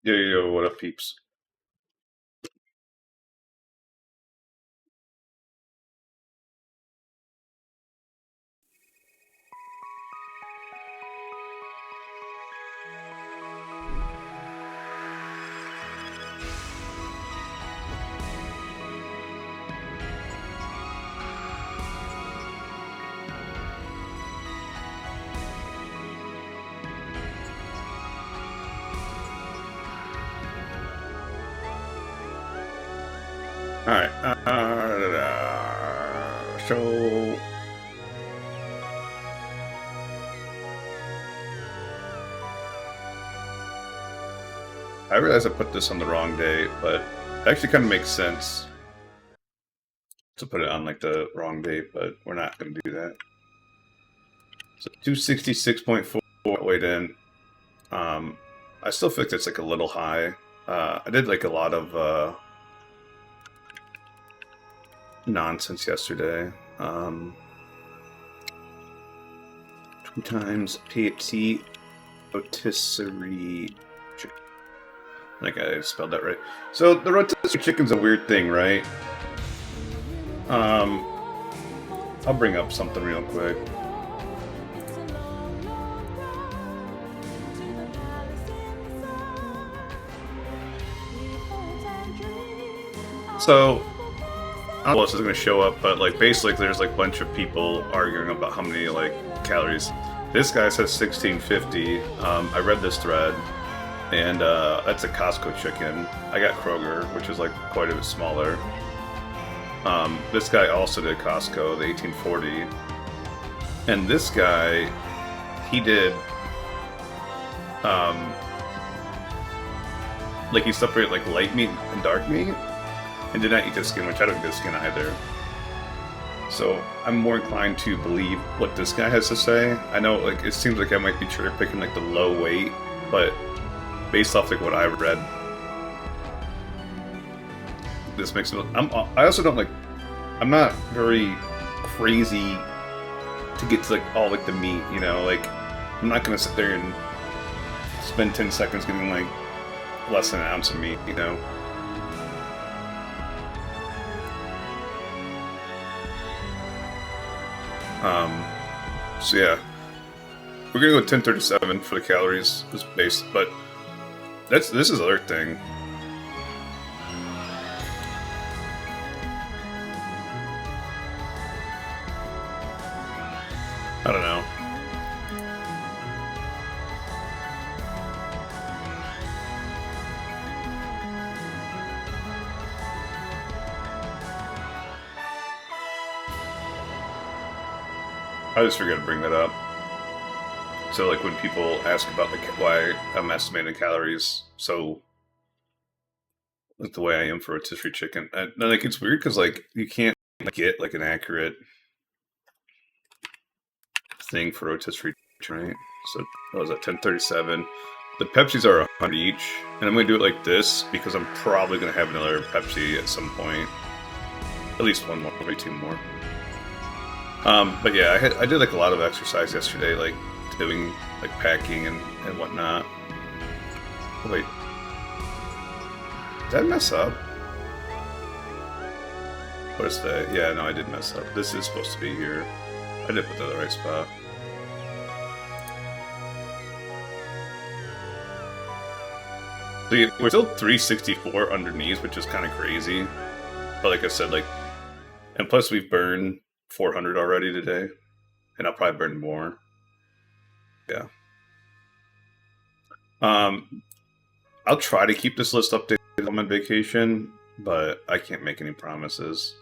Yo, what up, peeps? Alright, so... I realize I put this on the wrong day, but it actually kind of makes sense to put it on, like, the wrong date, but we're not going to do that. So, 266.4 weighed in. I still feel like that's, like, a little high. I did, like, a lot of, nonsense yesterday. 2 times Pepsi rotisserie chicken. I think I spelled that right. So the rotisserie chicken's a weird thing, right? I'll bring up something real quick. So I don't know if this is going to show up, but like basically there's like a bunch of people arguing about how many like calories. This guy says 1650. I read this thread, and that's a Costco chicken. I got Kroger, which is like quite a bit smaller. This guy also did Costco, the 1840. And this guy, he did, like he separated like light meat and dark meat, and did not eat the skin, which I don't eat the skin either. So I'm more inclined to believe what this guy has to say. I know, like, it seems like I might be cherry picking like the low weight, but based off like what I read, this makes it. I also don't like. I'm not very crazy to get to like all like the meat, you know. Like, I'm not gonna sit there and spend 10 seconds getting like less than an ounce of meat, you know. So yeah, we're gonna go with 1037 for the calories, this base, but this is the other thing. I don't know. I just forgot to bring that up. So, like, when people ask about why I'm estimating calories, so like the way I am for rotisserie chicken, and like it's weird because like you can't get like an accurate thing for rotisserie chicken, right? So what was that, 1037? The Pepsis are 100 each, and I'm gonna do it like this because I'm probably gonna have another Pepsi at some point, at least one more, maybe 2 more. But yeah, I did like a lot of exercise yesterday, like doing like packing and whatnot. Oh, wait, did I mess up? What is that? Yeah, no, I did mess up. This is supposed to be here. I did put that in the right spot. So yeah, we're still 364 underneath, which is kind of crazy. But like I said, like, and plus we've burned 400 already today, and I'll probably burn more. Yeah. I'll try to keep this list updated while I'm on vacation, but I can't make any promises.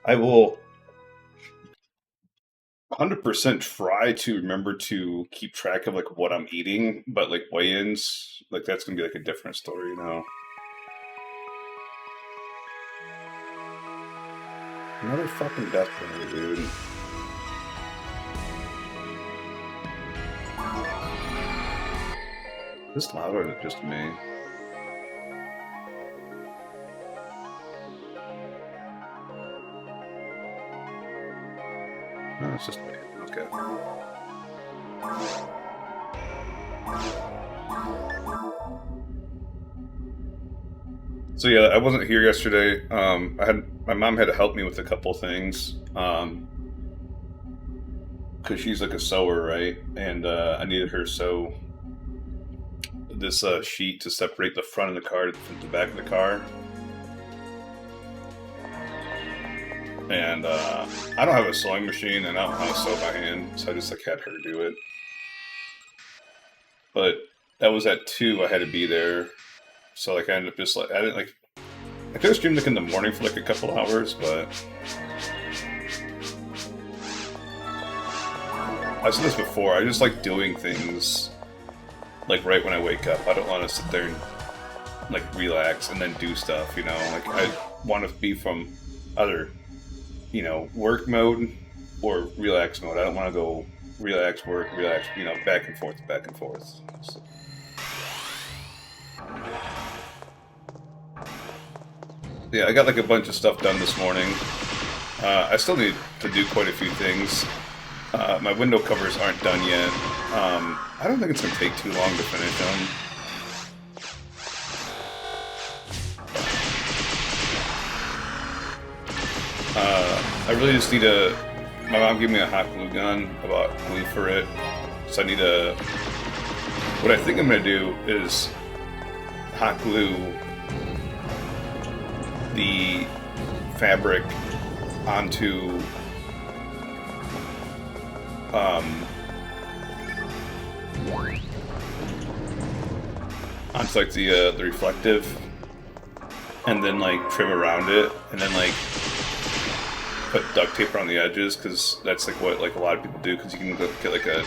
I will 100% try to remember to keep track of like what I'm eating, but like weigh-ins, like that's gonna be like a different story now. Another fucking death penalty, dude. Is this loud or is it just me? No, it's just me. Okay. So yeah, I wasn't here yesterday. My mom had to help me with a couple things. Because she's like a sewer, right? And I needed her to sew this sheet to separate the front of the car from the back of the car. And I don't have a sewing machine, and I don't know how to sew by hand, so I just like had her do it. But that was at 2. I had to be there, so like I ended up just like I could have streamed like in the morning for like a couple hours, but I've said this before. I just like doing things like right when I wake up. I don't want to sit there and like relax and then do stuff, you know. Like I want to be from either, you know, work mode or relax mode. I don't want to go relax, work, relax, you know, back and forth, back and forth. So. Yeah, I got like a bunch of stuff done this morning. I still need to do quite a few things. My window covers aren't done yet. I don't think it's going to take too long to finish them. I really just need a... My mom gave me a hot glue gun. I bought glue for it. So I need a... What I think I'm going to do is hot glue the fabric onto onto like the reflective, and then like trim around it, and then like put duct tape around the edges, because that's like what like a lot of people do, because you can get like a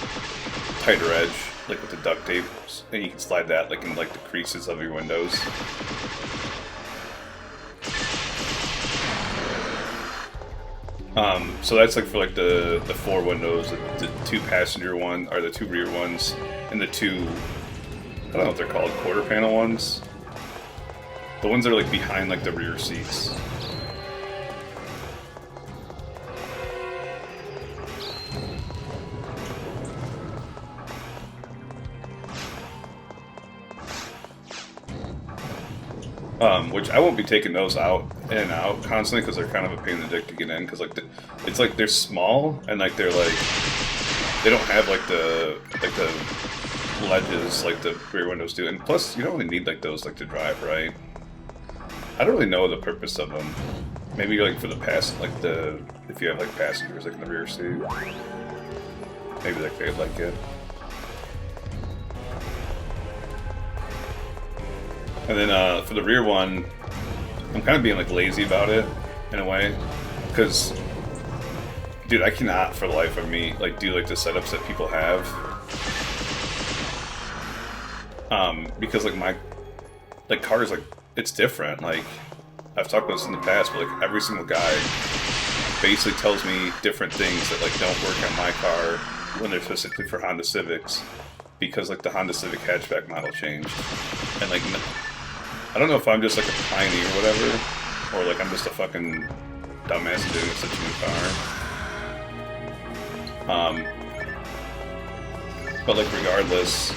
tighter edge like with the duct tape, and you can slide that like in like the creases of your windows. So that's like for like the 4 windows, the 2 passenger one, or the 2 rear ones, and the 2, I don't know what they're called, quarter panel ones. The ones that are like behind like the rear seats. Which I won't be taking those out in and out constantly, because they're kind of a pain in the dick to get in, because like it's like they're small, and like they're like they don't have like the ledges like the rear windows do, and plus you don't really need like those like to drive, right? I don't really know the purpose of them. Maybe like for the like the if you have like passengers like in the rear seat, maybe like they'd like it. And then for the rear one, I'm kind of being like lazy about it in a way, because dude, I cannot for the life of me like do like the setups that people have, because like my like cars, like it's different. Like I've talked about this in the past, but like every single guy basically tells me different things that like don't work on my car when they're specifically for Honda Civics, because like the Honda Civic hatchback model changed, and like I don't know if I'm just like a pioneer or whatever, or like I'm just a fucking dumbass doing such a new car. But like regardless,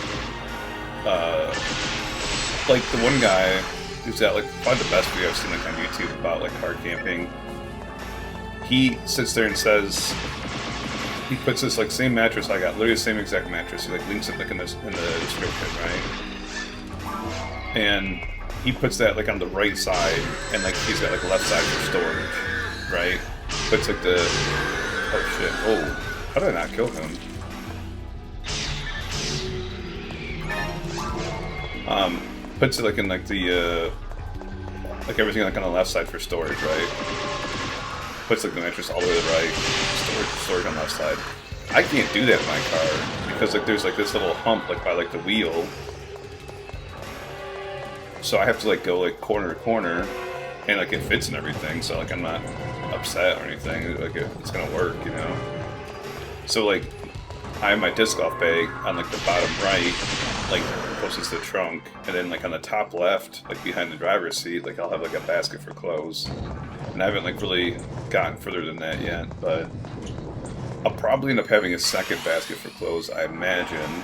like the one guy who's got like probably the best video I've seen like on YouTube about like car camping, he sits there and says, he puts this like same mattress I got, literally the same exact mattress. He like links it like in the description, right? And he puts that like on the right side, and like he's got like left side for storage, right? Puts like the oh shit, oh, how did I not kill him? Puts it like in like the like everything like on the left side for storage, right? Puts like the mattress all the way to the right, storage on the left side. I can't do that in my car, because like there's like this little hump like by like the wheel. So I have to like go like corner to corner, and like it fits and everything, so like I'm not upset or anything, like it's gonna work, you know? So like I have my disc golf bag on like the bottom right, like closest to the trunk, and then like on the top left, like behind the driver's seat, like I'll have like a basket for clothes. And I haven't like really gotten further than that yet, but I'll probably end up having a second basket for clothes, I imagine.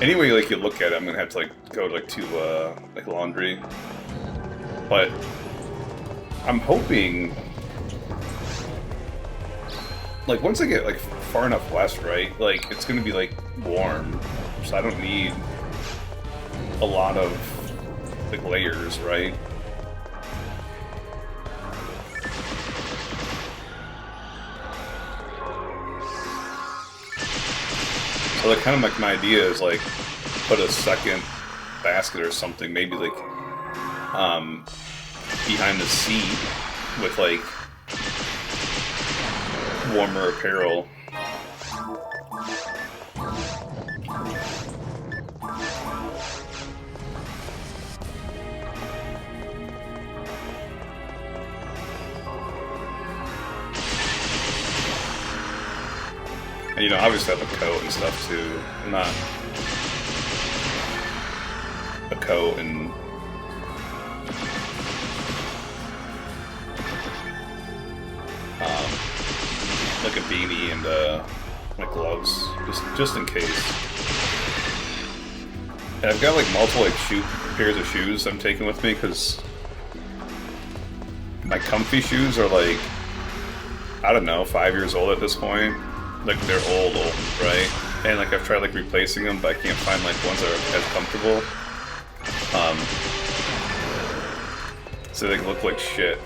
Anyway, like you look at it, I'm gonna have to like go like to like laundry. But I'm hoping, like once I get like far enough west, right? Like it's gonna be like warm, so I don't need a lot of like layers, right? So like kind of like my idea is like put a second basket or something, maybe like behind the seat with like warmer apparel. And, you know, obviously I have a coat and stuff too. Not a coat and like a beanie and like gloves, just in case. And I've got like multiple like pairs of shoes I'm taking with me because my comfy shoes are like, I don't know, 5 years old at this point. Like they're old, right? And like I've tried like replacing them, but I can't find like ones that are as comfortable. So they look like shit.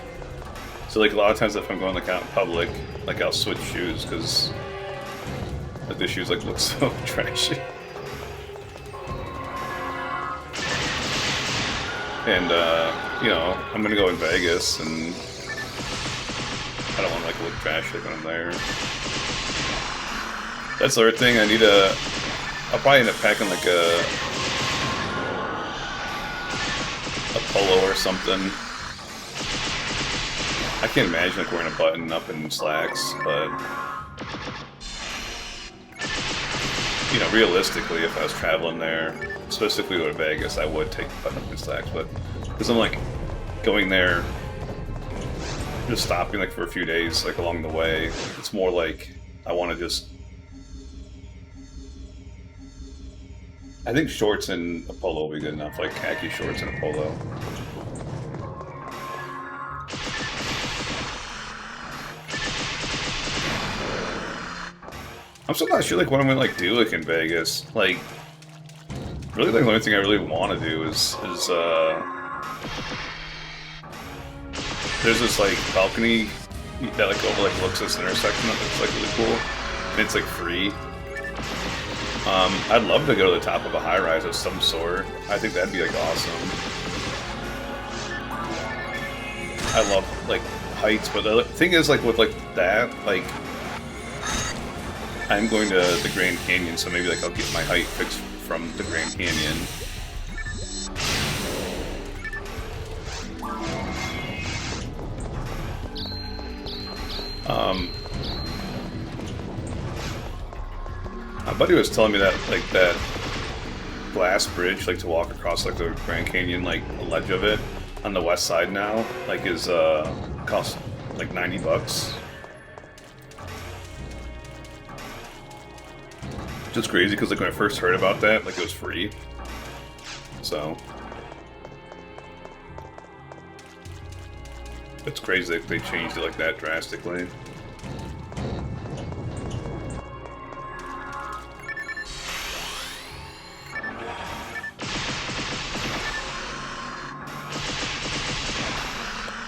So like a lot of times if I'm going like out in public, like I'll switch shoes because like the shoes like look so trashy. And you know, I'm gonna go in Vegas and I don't want to like look trashy when I'm there. That's the other thing. I'll probably end up packing like a polo or something. I can't imagine like wearing a button up and slacks, but you know, realistically, if I was traveling there, specifically go to Vegas, I would take button up and slacks, but because I'm like going there, just stopping like for a few days, like along the way, it's more like I want to just. I think shorts and a polo will be good enough, like khaki shorts and a polo. I'm still not sure like what I'm gonna like do like in Vegas. Like, really, like the only thing I really want to do is there's this like balcony that like overlooks this intersection that looks like really cool, and it's like free. I'd love to go to the top of a high-rise of some sort. I think that'd be, like, awesome. I love, like, heights, but the thing is, like, with, like, that, like, I'm going to the Grand Canyon, so maybe, like, I'll get my height fixed from the Grand Canyon. My buddy was telling me that, like, that glass bridge, like, to walk across, like, the Grand Canyon, like, the ledge of it, on the west side now, like, is, costs, like, $90. Just crazy, because, like, when I first heard about that, like, it was free. So. It's crazy that they changed it like that drastically.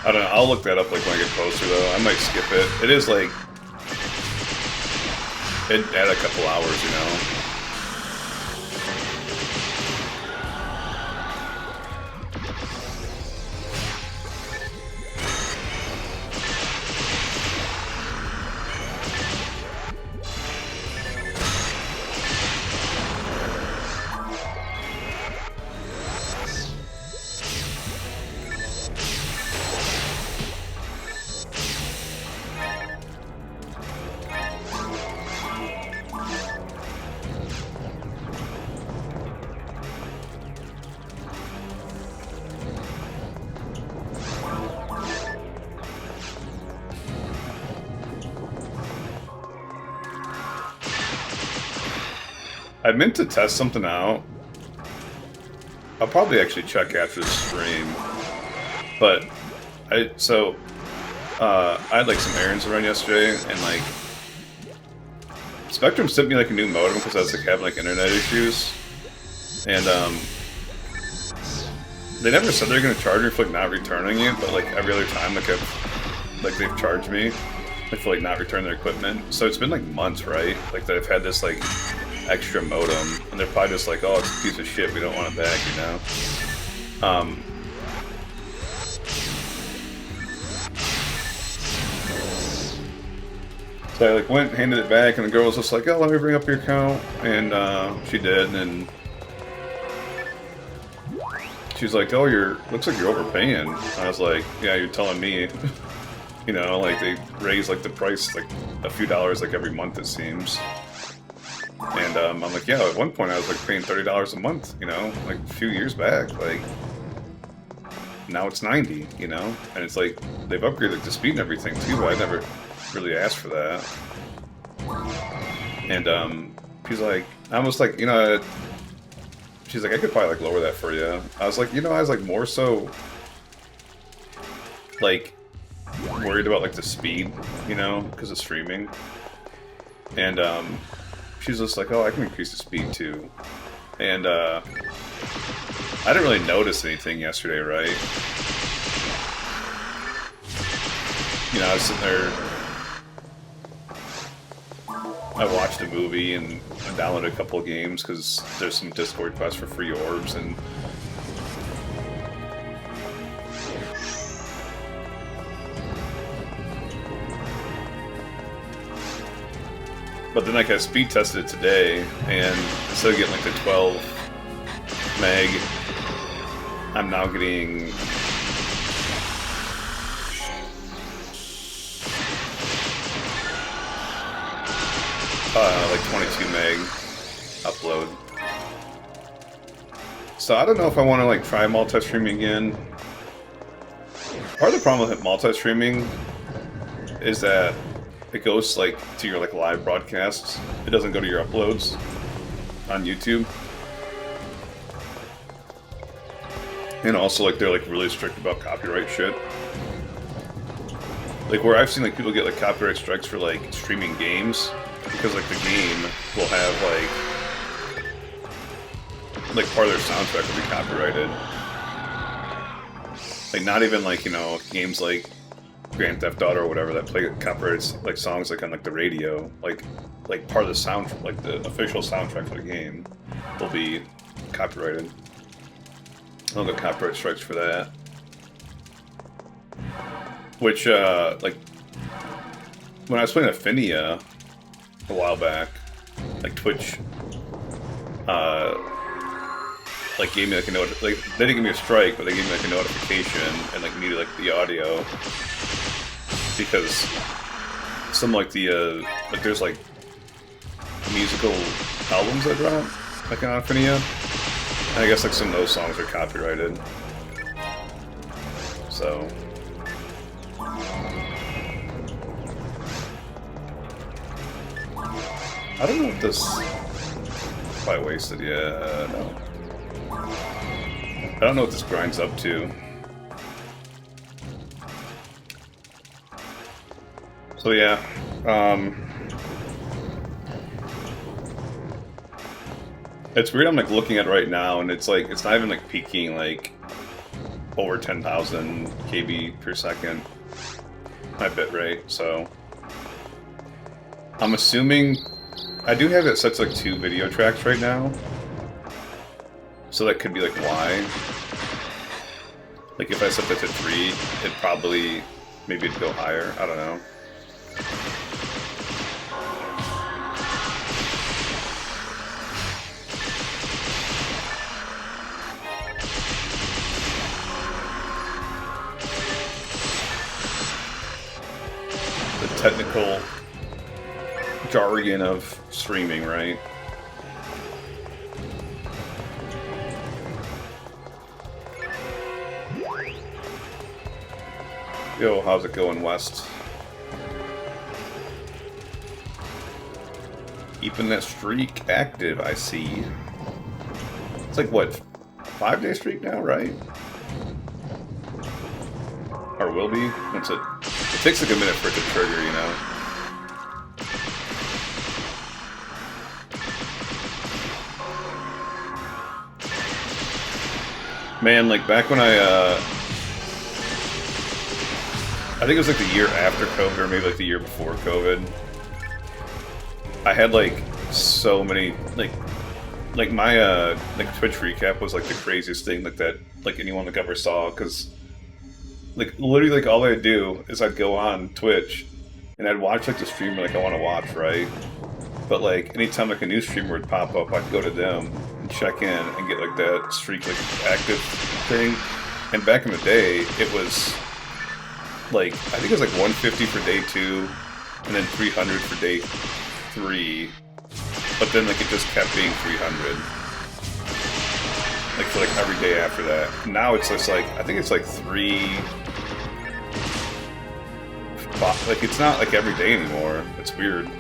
I don't know, I'll look that up like when I get closer though. I might skip it. It is like it'd add a couple hours, you know. I meant to test something out. I'll probably actually check after the stream. But I had like some errands to run yesterday, and like Spectrum sent me like a new modem because I was like having like internet issues, and they never said they're gonna charge me for like not returning it, but like every other time they've charged me like for like not returning their equipment. So it's been like months, right? Like that I've had this like extra modem, and they're probably just like, oh, it's a piece of shit, we don't want it back, you know? So I like went, handed it back, and the girl was just like, oh, let me bring up your account, and she did, and she's like, oh, looks like you're overpaying. I was like, yeah, you're telling me. You know, like they raise like the price like a few dollars like every month, it seems. And I'm like, yeah, at one point I was like paying $30 a month, you know, like a few years back. Like now it's $90, you know, and it's like they've upgraded the speed and everything too, but I never really asked for that. And she's like, I was like, you know, she's like, I could probably like lower that for you. I was like, you know, I was like more so like worried about like the speed, you know, because of streaming. And she's just like, oh, I can increase the speed too. And I didn't really notice anything yesterday, right? You know, I was sitting there, I watched a movie and I downloaded a couple of games because there's some Discord quests for free orbs, and but then like I speed tested it today, and instead of getting like the 12 meg, I'm now getting like 22 meg upload. So I don't know if I want to like try multi-streaming again. Part of the problem with multi-streaming is that it goes like to your like live broadcasts. It doesn't go to your uploads on YouTube. And also like they're like really strict about copyright shit. Like where I've seen like people get like copyright strikes for like streaming games because like the game will have like part of their soundtrack will be copyrighted. Like not even like, you know, games like Grand Theft Auto or whatever that play copyrights like songs like on like the radio, like part of the sound, like the official soundtrack for the game will be copyrighted. I'll get copyright strikes for that. Which like when I was playing Affinia a while back, like Twitch like gave me like a they didn't give me a strike, but they gave me like a notification and like needed like the audio because some like the like there's like musical albums that drop like on Affinia, and I guess like some of those songs are copyrighted. So I don't know if this is probably wasted. Yeah, no. I don't know what this grinds up to. So yeah, it's weird. I'm like looking at it right now, and it's like it's not even like peaking like over 10,000 KB per second. My bit rate. So I'm assuming I do have it set to like 2 video tracks right now. So that could be like why. Like if I set that to 3, it'd probably, maybe it'd go higher. I don't know. The technical jargon of streaming, right? Yo, how's it going, West? Keeping that streak active, I see. It's like, what, 5-day streak now, right? Or will be? Once it takes like a minute for it to trigger, you know? Man, like back when I think it was like the year after COVID, or maybe like the year before COVID, I had like so many, like my like Twitch recap was like the craziest thing like that like anyone like ever saw, because like literally like all I'd do is I'd go on Twitch and I'd watch like the streamer like I want to watch, right? But like anytime like a new streamer would pop up, I'd go to them and check in and get like that streak like active thing. And back in the day, it was like, I think it was like 150 for day 2 and then 300 for day 3. But then like it just kept being 300. Like for like every day after that. Now it's just like, I think it's like 3. Like it's not like every day anymore. It's weird.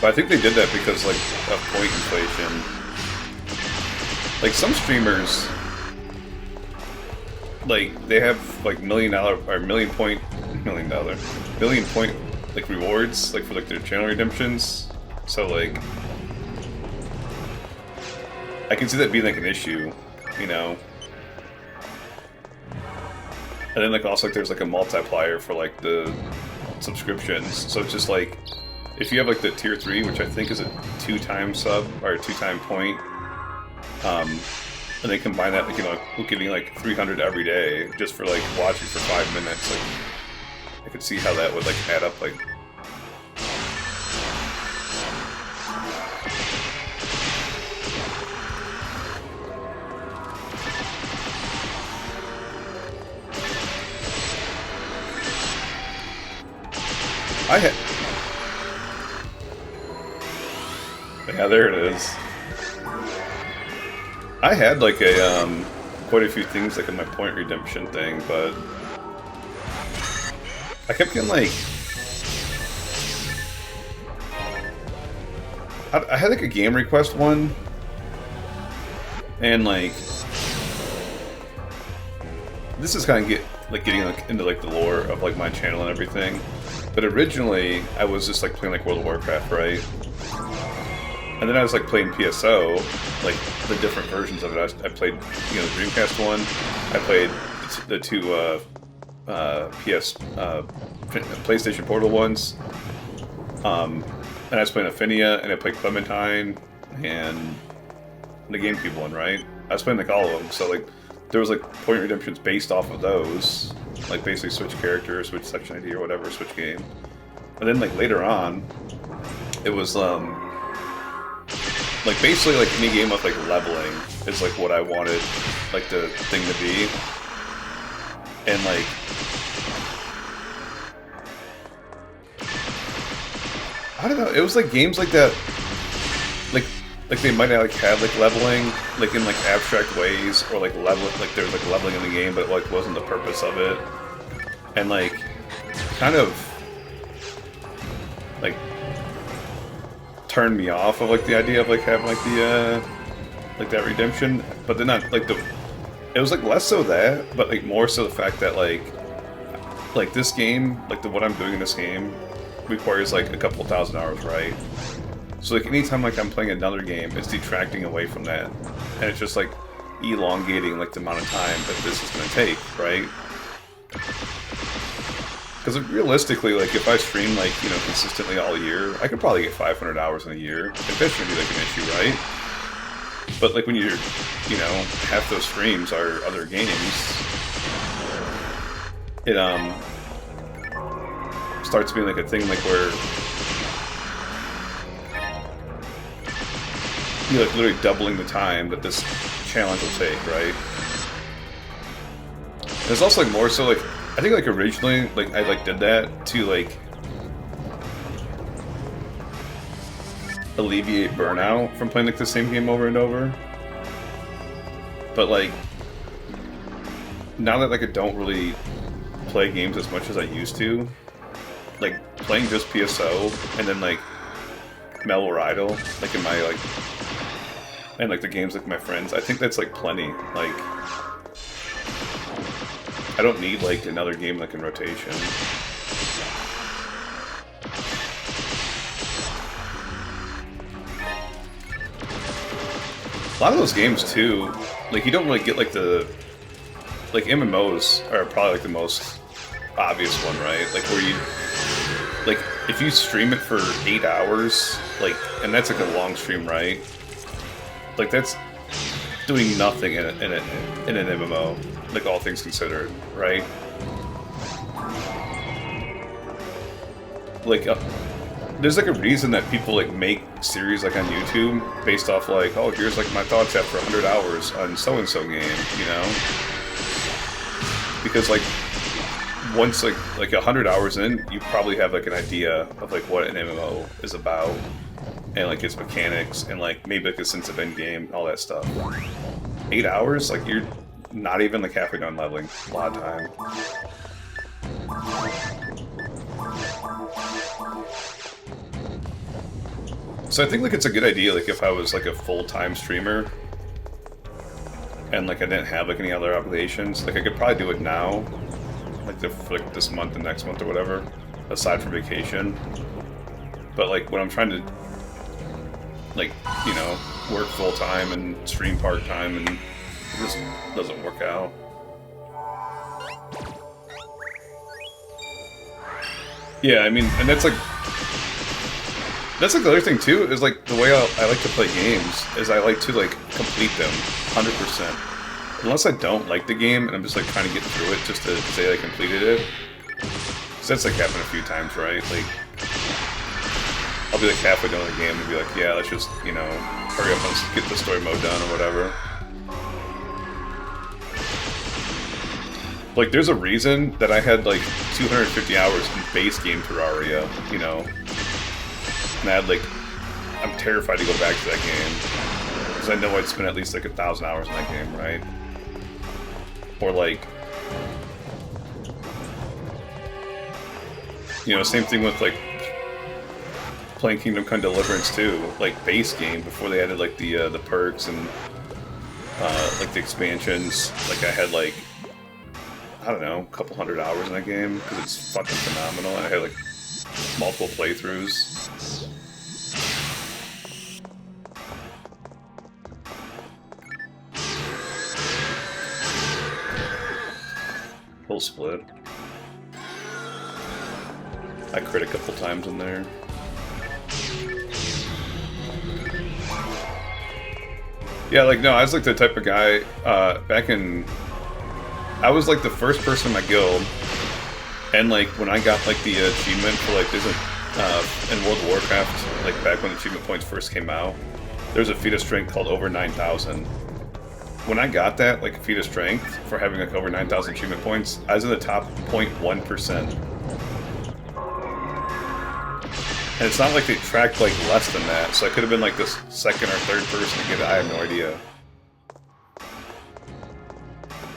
But I think they did that because, like, of point inflation. Like, some streamers, like, they have, like, million point, like, rewards, like, for, like, their channel redemptions. So, like, I can see that being, like, an issue, you know? And then, like, also, like, there's, like, a multiplier for, like, the subscriptions. So it's just, like, if you have like the tier 3, which I think is a 2-time sub or a 2-time point, and they combine that, like, you know, getting like 300 every day just for like watching for 5 minutes, like I could see how that would like add up. Like, yeah, there it is. I had like a quite a few things like in my point redemption thing, but I kept getting like I had like a game request one, and like this is kind of getting like into like the lore of like my channel and everything. But originally I was just like playing like World of Warcraft, right? And then I was like playing PSO, like the different versions of it. I played, you know, the Dreamcast one. I played the 2 PlayStation Portal ones. And I was playing Affinia, and I played Clementine, and the GameCube one, right? I was playing like all of them. So like there was like point redemptions based off of those, like basically switch character, switch section ID or whatever, switch game. And then like later on, it was like basically like any game with like leveling is like what I wanted like the thing to be. And like I don't know, it was like games like that, like they might like have like leveling like in like abstract ways, or like like there was like leveling in the game but it like wasn't the purpose of it. And like kind of like turned me off of like the idea of like having like the like that redemption. But then not like it was like less so that, but like more so the fact that like this game, like what I'm doing in this game requires like a couple thousand hours, right? So like anytime like I'm playing another game, it's detracting away from that, and it's just like elongating like the amount of time that this is going to take, right? Because realistically, like if I stream like, you know, consistently all year, I could probably get 500 hours in a year. If that shouldn't be like an issue, right? But like when you're, you know, half those streams are other games, it starts being like a thing like where you're like literally doubling the time that this challenge will take, right? There's also like more so like, I think like originally like I like did that to like alleviate burnout from playing like the same game over and over. But like now that like I don't really play games as much as I used to, like playing just PSO and then like Mellow or Idle, like in my like, and like the games with my friends, I think that's like plenty. Like, I don't need like another game like in rotation. A lot of those games too, like you don't really get like the, like MMOs are probably like the most obvious one, right? Like where you, like if you stream it for 8 hours, like, and that's like a long stream, right? Like that's doing nothing in an MMO, like all things considered, right? Like there's like a reason that people like make series like on YouTube based off like, oh, here's like my thoughts after 100 hours on so-and-so game, you know? Because like once like 100 hours in, you probably have like an idea of like what an MMO is about and like its mechanics and like maybe like a sense of end game, all that stuff. 8 hours, like you're not even like halfway done leveling a lot of time. So I think like it's a good idea like if I was like a full-time streamer and like I didn't have like any other obligations, like I could probably do it now, like for like this month and next month or whatever, aside from vacation. But like when I'm trying to like, you know, work full-time and stream part-time, and it just doesn't work out. Yeah, I mean, and that's like the other thing too, is like the way I like to play games is I like to like complete them 100%. Unless I don't like the game and I'm just like trying to get through it just to say I completed it. Because that's like happened a few times, right? Like I'll be like halfway done the game and be like, yeah, let's just, you know, hurry up and get the story mode done or whatever. Like there's a reason that I had like 250 hours in base game Terraria, you know. And I had like, I'm terrified to go back to that game because I know I'd spend at least like 1,000 hours in that game, right? Or like, you know, same thing with like playing Kingdom Come Deliverance too, like base game before they added like the perks and like the expansions. Like I had like, I don't know, a couple hundred hours in that game because it's fucking phenomenal, and I had like multiple playthroughs. Full split. I crit a couple times in there. Yeah, like, no, I was like the type of guy, back in... I was like the first person in my guild, and like when I got like the achievement for like, there's a, in World of Warcraft, like back when achievement points first came out, there's a feat of strength called over 9,000. When I got that, like, feat of strength for having like over 9,000 achievement points, I was in the top 0.1%. And it's not like they tracked like less than that, so I could have been like the second or third person to get it. I have no idea.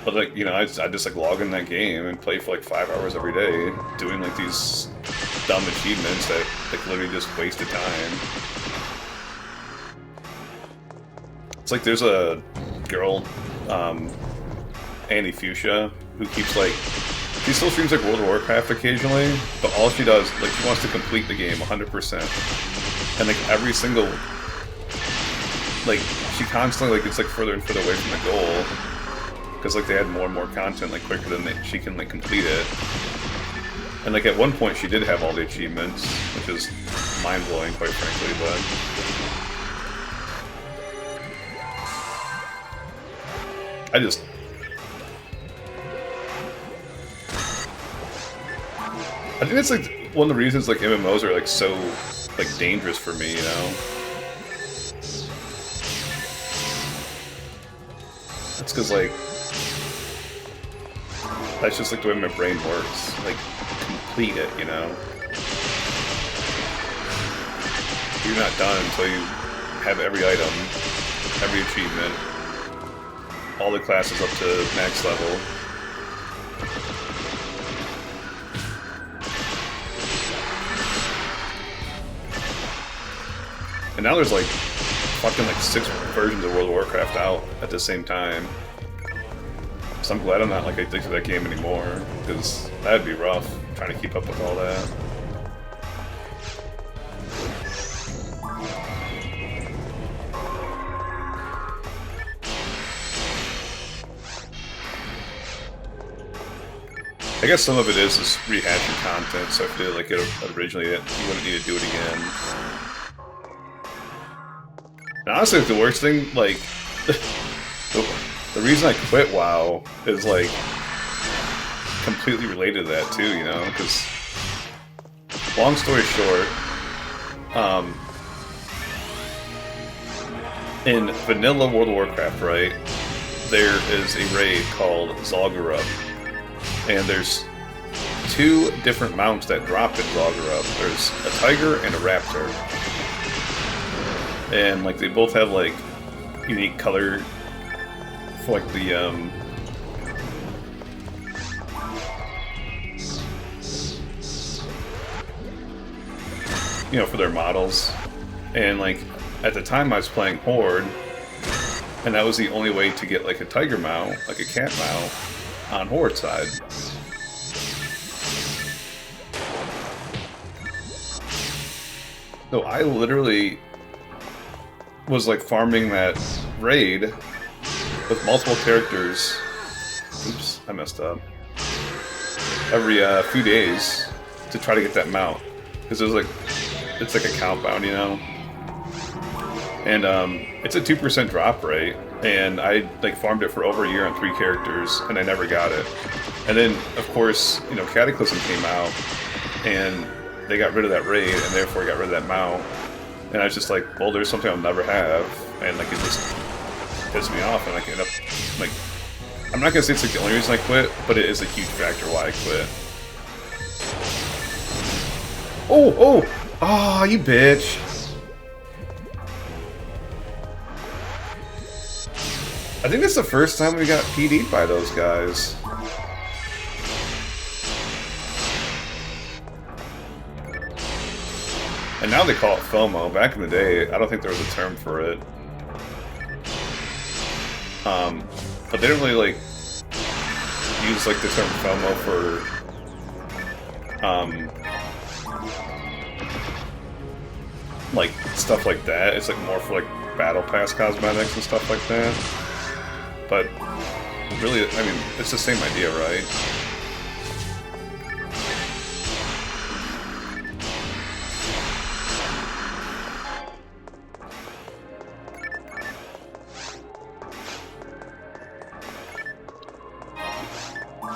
But like, you know, I just like log in that game and play for like 5 hours every day, doing like these dumb achievements that like literally just wasted time. It's like there's a girl, Annie Fuchsia, who keeps like, she still streams like World of Warcraft occasionally, but all she does, like, she wants to complete the game 100%. And like every single, like, she constantly like gets like further and further away from the goal, because like they add more and more content like quicker than she can like complete it. And like at one point she did have all the achievements, which is mind-blowing, quite frankly, but I think that's like one of the reasons like MMOs are like so like dangerous for me, you know? It's because like that's just like the way my brain works. Like, complete it, you know? You're not done until you have every item, every achievement, all the classes up to max level, And now there's like fucking like 6 versions of World of Warcraft out at the same time. So I'm glad I'm not like addicted to that game anymore, because that'd be rough trying to keep up with all that. I guess some of it is just rehashing content, so if you did like it originally, you wouldn't need to do it again. And honestly, the worst thing, like, the reason I quit WoW is like completely related to that too, you know? Because long story short, in vanilla World of Warcraft, right, there is a raid called Zal'Gurub. And there's 2 different mounts that drop in Zal'Gurub. There's a tiger and a raptor. And like they both have like unique color for like the you know, for their models. And like at the time I was playing Horde, and that was the only way to get like a tiger mount, like a cat mount, on Horde side. So I literally was like farming that raid with multiple characters. Oops, I messed up. Every few days to try to get that mount, because it was like, it's like a count bound, you know. And it's a 2% drop rate, and I like farmed it for over a year on 3 characters, and I never got it. And then, of course, you know, Cataclysm came out, and they got rid of that raid, and therefore got rid of that mount. And I was just like, well, there's something I'll never have, and like it just pissed me off, and like end up like, I'm not gonna say it's like the only reason I quit, but it is a huge factor why I quit. Oh, you bitch! I think that's the first time we got PD'd by those guys. And now they call it FOMO. Back in the day, I don't think there was a term for it. But they didn't really like use like the term FOMO for like stuff like that. It's like more for like battle pass cosmetics and stuff like that. But really, I mean, it's the same idea, right?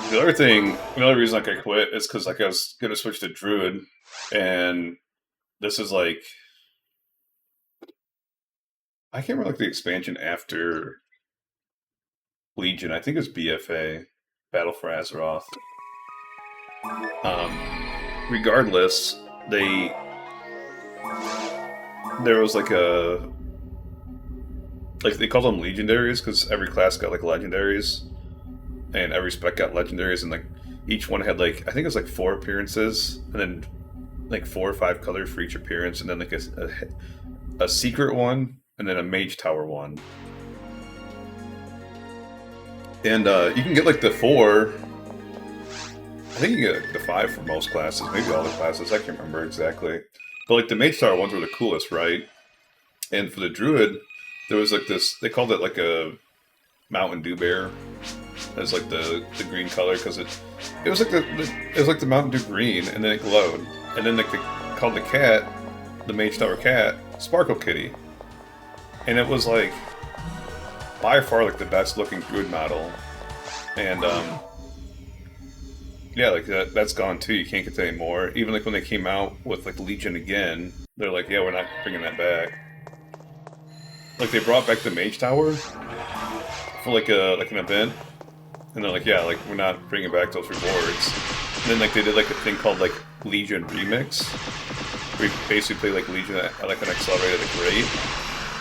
The other thing, the other reason like I quit is because like I was gonna switch to Druid, and this is like, I can't remember like the expansion after Legion. I think it's BFA, Battle for Azeroth. Regardless, there was like a, like they called them legendaries because every class got like legendaries. And every spec got legendaries, and like each one had like, I think it was like 4 appearances, and then like 4 or 5 colors for each appearance, and then like a secret one, and then a mage tower one. And you can get like the 4. I think you can get the 5 for most classes, maybe all the classes. I can't remember exactly. But like the mage tower ones were the coolest, right? And for the druid, there was like this. They called it like a Mountain Dew bear. As like the green color, because it was like the Mountain Dew green, and then it glowed, and then like they called the cat, the Mage Tower cat, Sparkle Kitty, and it was like by far like the best looking druid model, and yeah, like that's gone too. You can't get that anymore. Even like when they came out with like Legion again, they're like, yeah, we're not bringing that back. Like they brought back the Mage Tower for like an event. And they're like, yeah, like, we're not bringing back those rewards. And then, like, they did, like, a thing called, like, Legion Remix. Where you basically play, like, Legion at, like, an accelerated rate.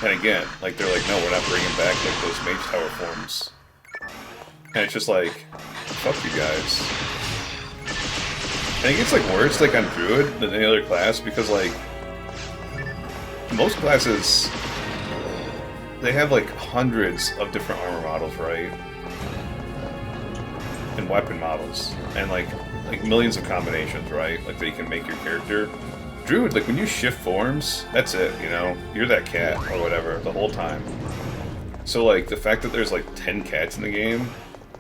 And again, like, they're like, no, we're not bringing back, like, those Mage Tower forms. And it's just like, Fuck you guys. I think it's like worse like on Druid than any other class because like most classes they have like hundreds of different armor models, right? And weapon models. And like millions of combinations, right? Like that you can make your character. Druid, like when you shift forms, that's it, you know? You're that cat or whatever the whole time. So like the fact that there's like 10 cats in the game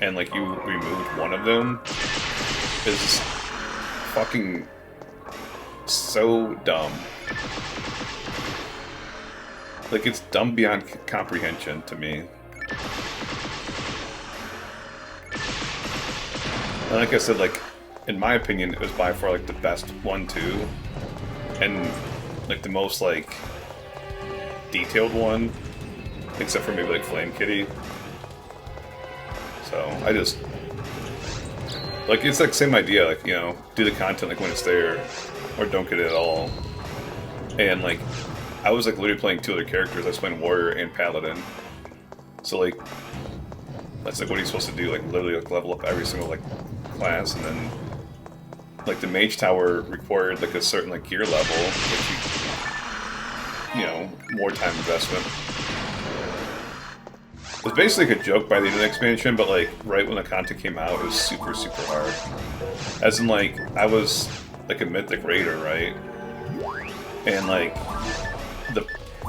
and like you removed one of them is fucking so dumb. Like it's dumb beyond comprehension to me. And like I said, like in my opinion, it was by far like the best one too. And like the most like detailed one, except for maybe like Flame Kitty. So I just like it's like same idea, like you know, do the content like when it's there, or don't get it at all. And like I was like literally playing two other characters. I was playing Warrior and Paladin. So like that's like what are you supposed to do? Like literally like level up every single like class, and then like the Mage Tower required like a certain like gear level, which you know, more time investment. It was basically like a joke by the end of the expansion, but like right when the content came out, it was super hard. As in like I was like a mythic raider, right? And like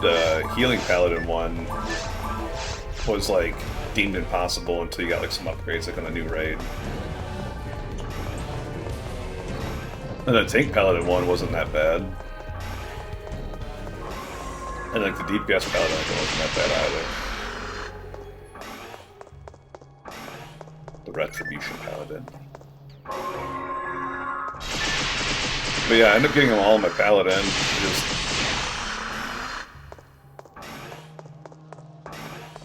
the healing paladin one was like deemed impossible until you got like some upgrades like on the new raid. And the tank paladin one wasn't that bad. And like the DPS paladin wasn't that bad either. The Retribution Paladin. But yeah, I ended up getting them all in my Paladin.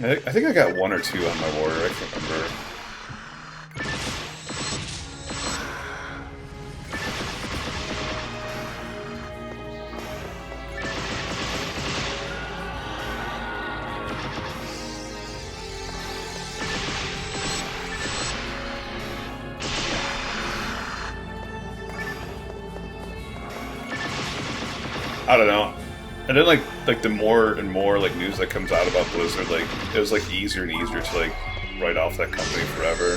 I think I got one or two on my Warrior, I can't remember. I don't know. And then like the more and more like news that comes out about Blizzard, like it was like easier and easier to like write off that company forever.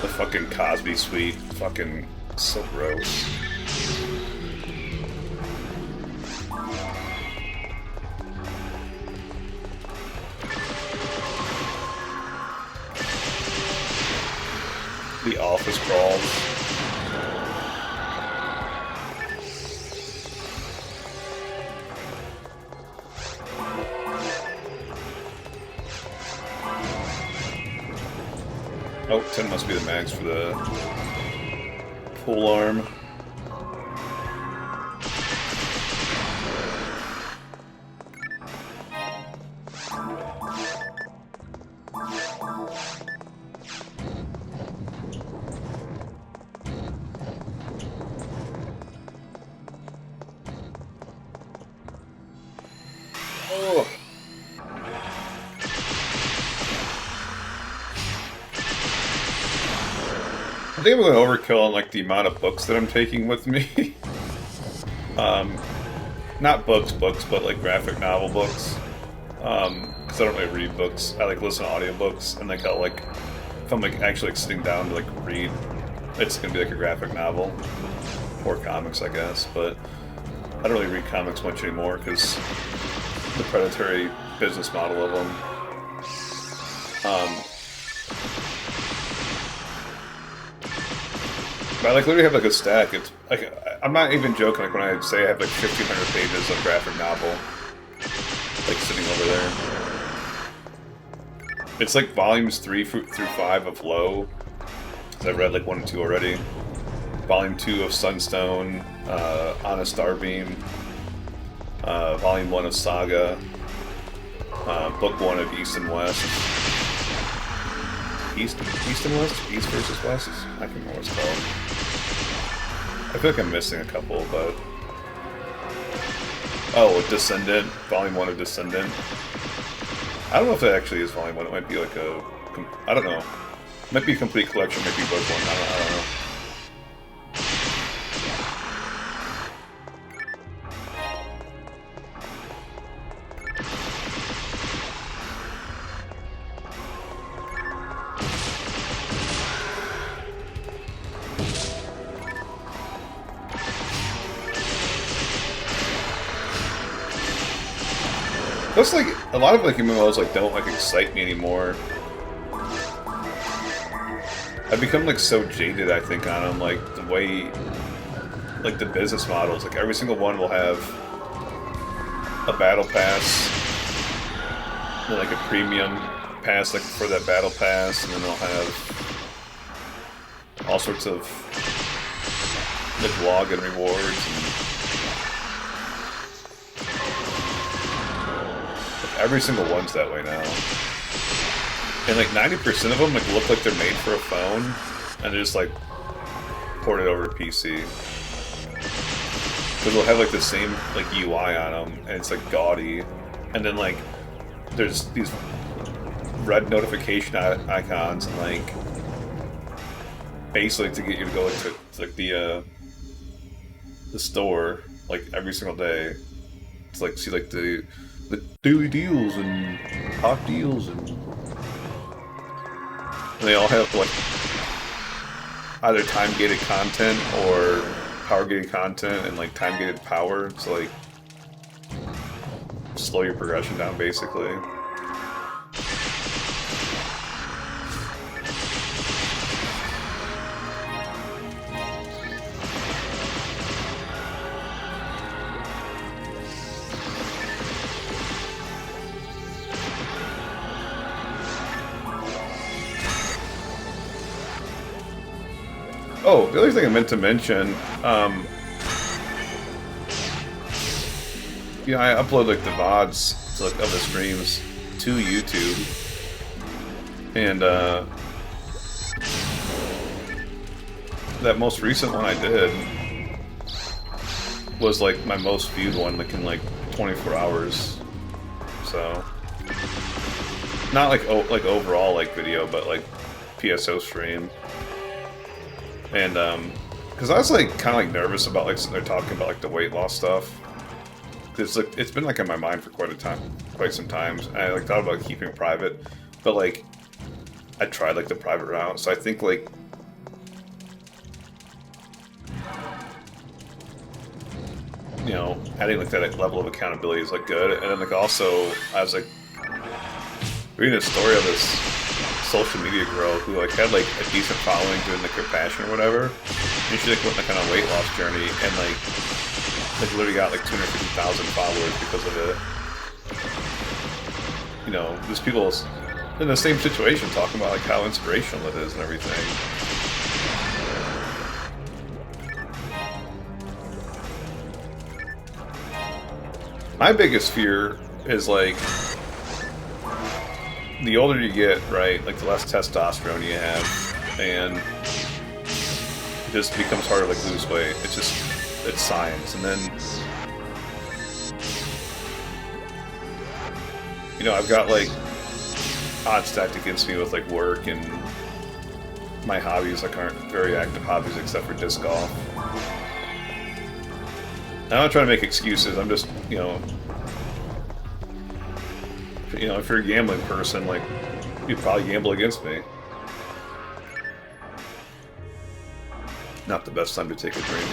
The fucking Cosby suite, fucking so gross. The office crawls. Oh, 10 must be the max for the pole arm. Oh. I think I'm going to overkill on like the amount of books that I'm taking with me. Not books, but like graphic novel books. Because I don't really read books. I like listen to audiobooks, and like I'll like if I'm like actually like sitting down to like read, it's gonna be like a graphic novel or comics, I guess. But I don't really read comics much anymore because the predatory business model of them. But I like literally have like a stack. It's like I'm not even joking. Like when I say I have like 1,500 pages of graphic novel, like sitting over there. It's like volumes 3 through 5 of Low. Cause I've read like 1 and 2 already. Volume 2 of Sunstone, On a Starbeam. Volume 1 of Saga. Book 1 of East and West. East and West? East versus West? I can't remember what it's called. I feel like I'm missing a couple, but... Oh, Descendant. Volume 1 of Descendant. I don't know if that actually is volume 1. It might be like a... I don't know. It might be a complete collection, might be book 1. I don't know. Plus, like, a lot of, like, MMOs, like, don't, like, excite me anymore. I've become, like, so jaded, I think, on them, like, the way, like, the business models, like, every single one will have a battle pass, and, like, a premium pass, like, for that battle pass, and then they'll have all sorts of, like, login rewards, and every single one's that way now. And like 90% of them like look like they're made for a phone, and they're just like ported over to PC. Because they'll have like the same like UI on them, and it's like gaudy. And then like there's these red notification icons, and like basically to get you to go to like the store like every single day. It's like see like the daily deals and hot deals, and they all have like either time-gated content or power-gated content and like time-gated power to like slow your progression down basically. Oh, the other thing I meant to mention, you know, I upload like the VODs to, like, of the streams to YouTube, and that most recent one I did was like my most viewed one, like in like 24 hours. So not like overall like video, but like PSO stream. And, because I was, like, kind of, like, nervous about, like, they're talking about, like, the weight loss stuff. It's, like, it's been, like, in my mind for quite some times. And I, like, thought about keeping it private. But, like, I tried, like, the private route. So I think, like, you know, adding, like, that level of accountability is, like, good. And then, like, also, I was, like, reading a story of this social media girl who like had like a decent following doing like her passion or whatever, and she like went like on a weight loss journey and like literally got like 250,000 followers because of it. You know, there's people in the same situation talking about like how inspirational it is and everything. My biggest fear is like the older you get, right, like the less testosterone you have, and it just becomes harder to like lose weight. It's science. And then, you know, I've got like odds stacked against me with like work, and my hobbies like aren't very active hobbies except for disc golf. I'm not trying to make excuses. I'm just, you know, if you're a gambling person, like, you'd probably gamble against me. Not the best time to take a drink.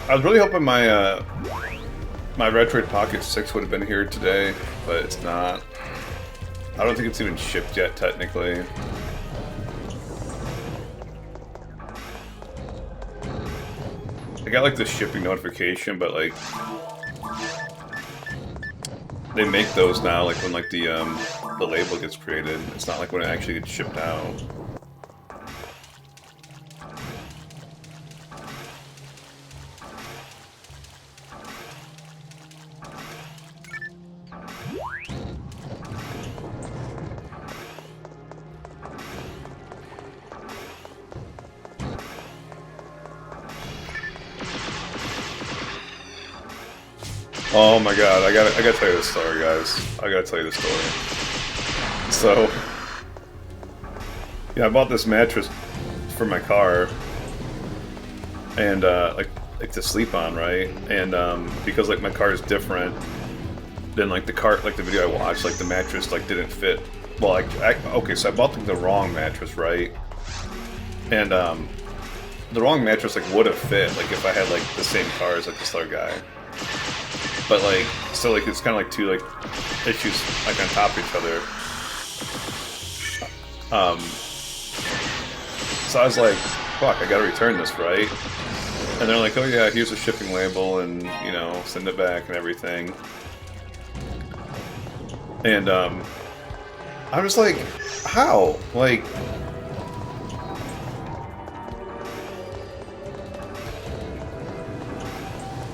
I was really hoping my my Retroid Pocket 6 would have been here today, but it's not. I don't think it's even shipped yet, technically. I got like the shipping notification, but like they make those now, like when like the label gets created. It's not like when it actually gets shipped out. Oh my god, I gotta tell you this story, guys. I gotta tell you this story. So, yeah, I bought this mattress for my car, and like to sleep on, right? And because like my car is different than like the video I watched, like the mattress like didn't fit. Well, okay, so I bought the wrong mattress, right? And the wrong mattress like would have fit like if I had like the same car as like this other guy. But like, so like it's kind of like two like issues like on top of each other. So I was like, fuck, I gotta return this, right? And they're like, oh yeah, here's a shipping label, and you know, send it back and everything. And I'm just like, how? Like,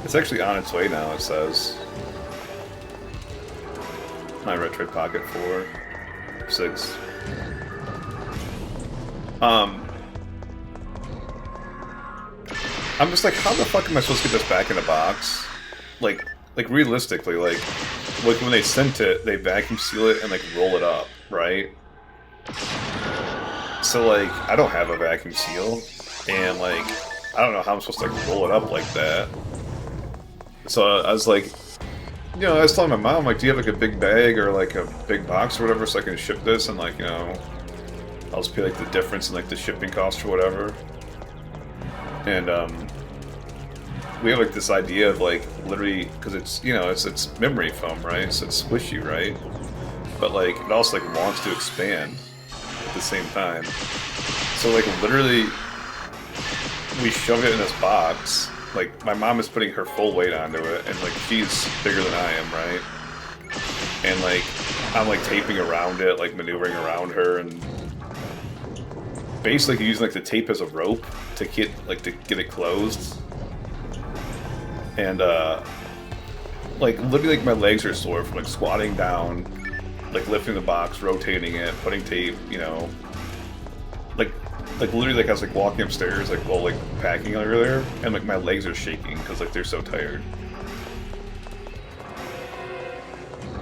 it's actually on its way now, it says. My Retro Pocket 4, 6. I'm just like, how the fuck am I supposed to get this back in the box? Like realistically, like when they sent it, they vacuum seal it and like roll it up, right? So like, I don't have a vacuum seal, and like, I don't know how I'm supposed to like roll it up like that. So I was like, you know, I was telling my mom, like, do you have like a big bag or like a big box or whatever so I can ship this, and like, you know, I'll just pay like the difference in like the shipping cost or whatever. And we have like this idea of like literally, because it's, you know, it's memory foam, right? So it's squishy, right? But like it also like wants to expand at the same time. So like literally, we shove it in this box. Like, my mom is putting her full weight onto it, and, like, she's bigger than I am, right? And, like, I'm, like, taping around it, like, maneuvering around her, and basically using, like, the tape as a rope to get it closed. And, like, literally, like, my legs are sore from, like, squatting down, like, lifting the box, rotating it, putting tape, you know. Like literally, like I was like walking upstairs, like while like packing earlier, and like my legs are shaking because like they're so tired.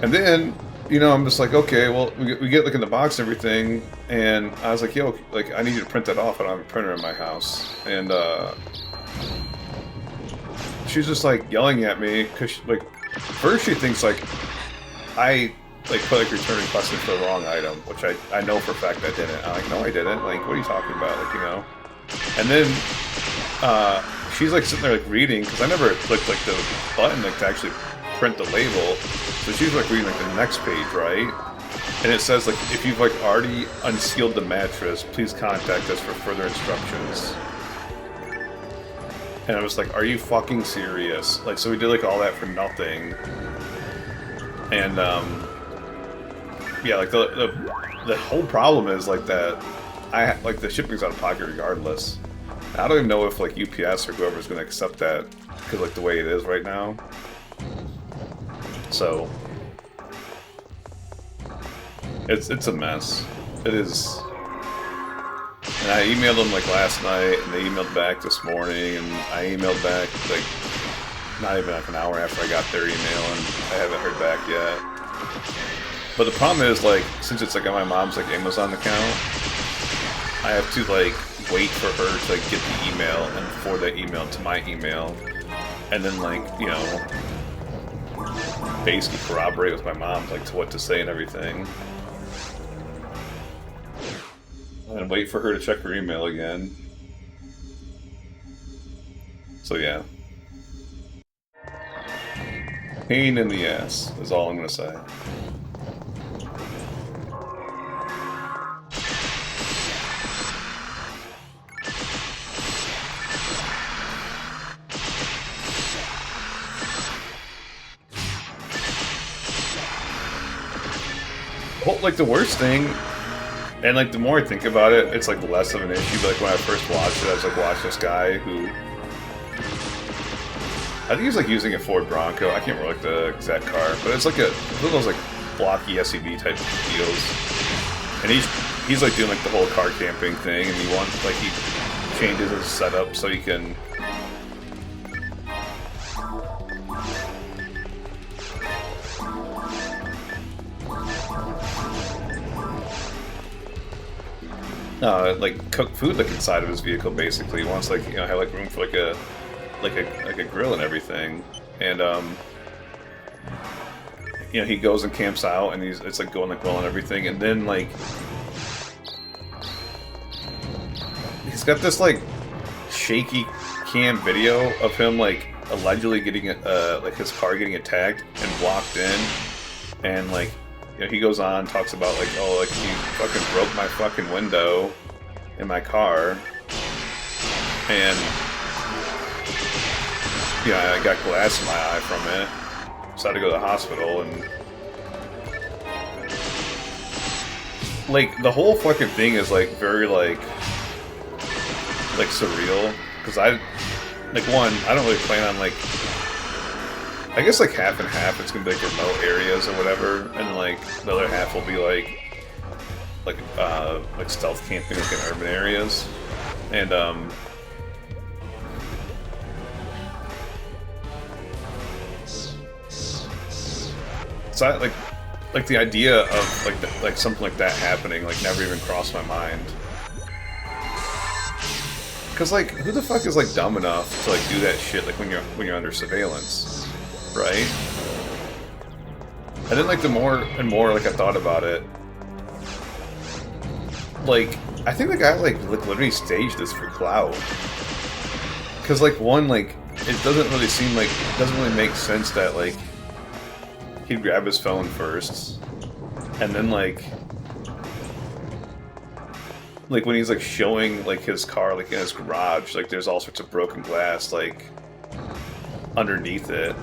And then, you know, I'm just like, okay, well, we get like in the box and everything, and I was like, yo, like I need you to print that off. I don't have a printer in my house, and she's just like yelling at me because like first she thinks like I like put like return request in for the wrong item, which I know for a fact I didn't. I'm like, no, I didn't. Like, what are you talking about? Like, you know. And then she's like sitting there like reading, because I never clicked like the button like to actually print the label. So she's like reading like the next page, right? And it says like, if you've like already unsealed the mattress, please contact us for further instructions. And I was like, are you fucking serious? Like, so we did like all that for nothing. And yeah, like the whole problem is like that like the shipping's out of pocket regardless. I don't even know if like UPS or whoever's gonna accept that, because like the way it is right now. So it's a mess. It is. And I emailed them like last night, and they emailed back this morning, and I emailed back like not even like an hour after I got their email, and I haven't heard back yet. But the problem is, like, since it's like on my mom's like Amazon account, I have to like wait for her to like get the email and forward that email to my email, and then like, you know, basically corroborate with my mom like to what to say and everything, and wait for her to check her email again. So yeah, pain in the ass is all I'm gonna say. Well, like the worst thing, and like the more I think about it, it's like less of an issue. But like when I first watched it, I was like watching this guy who, I think he was like using a Ford Bronco. I can't remember like the exact car, but it's like one of those like blocky SUV type deals. And he's like doing like the whole car camping thing, and he changes his setup so he can. Like cook food like inside of his vehicle. Basically, he wants like have like room for like a grill and everything. And he goes and camps out, and it's like going like well and everything. And then like he's got this like shaky cam video of him like allegedly getting like his car getting attacked and blocked in, and like. He goes on, talks about like, oh, like he fucking broke my fucking window in my car, and I got glass in my eye from it, so I had to go to the hospital, and like the whole fucking thing is like very like surreal, because I don't really plan on like. I guess like half and half. It's gonna be like remote areas or whatever, and like the other half will be like stealth camping like in urban areas, and so I, like the idea of like something like that happening like never even crossed my mind. Cause like who the fuck is like dumb enough to like do that shit like when you're under surveillance? Right? And then like the more and more like I thought about it, like I think the guy like literally staged this for clout. Cause like one, like it doesn't really make sense that like he'd grab his phone first, and then like when he's like showing like his car like in his garage, like there's all sorts of broken glass like underneath it.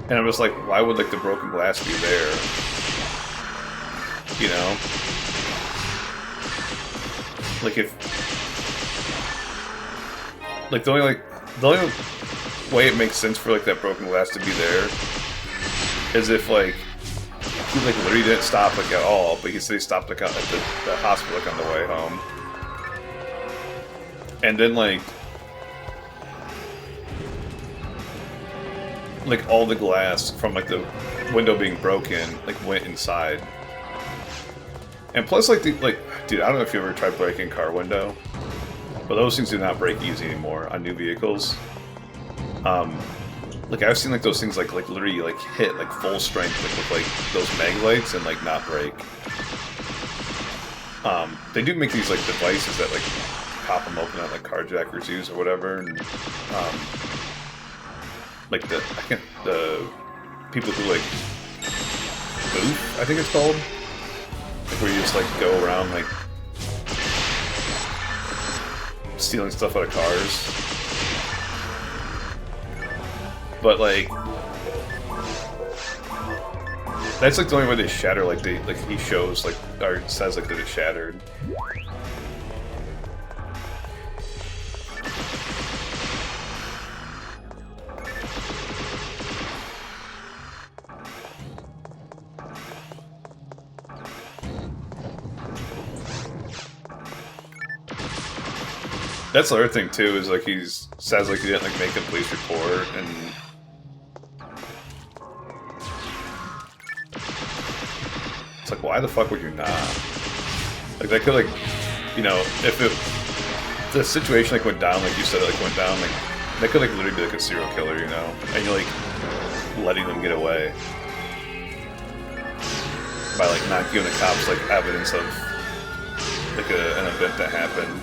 And I'm just like, why would like the broken glass be there? Like if like the only way it makes sense for like that broken glass to be there is if like he like literally didn't stop like at all, but he said he stopped like at the hospital like on the way home, and then like all the glass from like the window being broken like went inside. And plus like dude, I don't know if you ever tried breaking a car window, but those things do not break easy anymore on new vehicles. Like I've seen like those things like literally like hit like full strength like with like those mag lights and like not break. They do make these like devices that like pop them open that like carjackers use or whatever, and like the people who like booth, I think it's called, like where you just like go around like stealing stuff out of cars. But like that's like the only way they shatter. Like he shows like or says like that it shattered. That's the other thing too, is like says like he didn't like make a police report, and it's like, why the fuck would you not? Like that could like, if the situation like went down like you said it like went down, like that could like literally be like a serial killer, and you're like letting them get away by like not giving the cops like evidence of like an event that happened,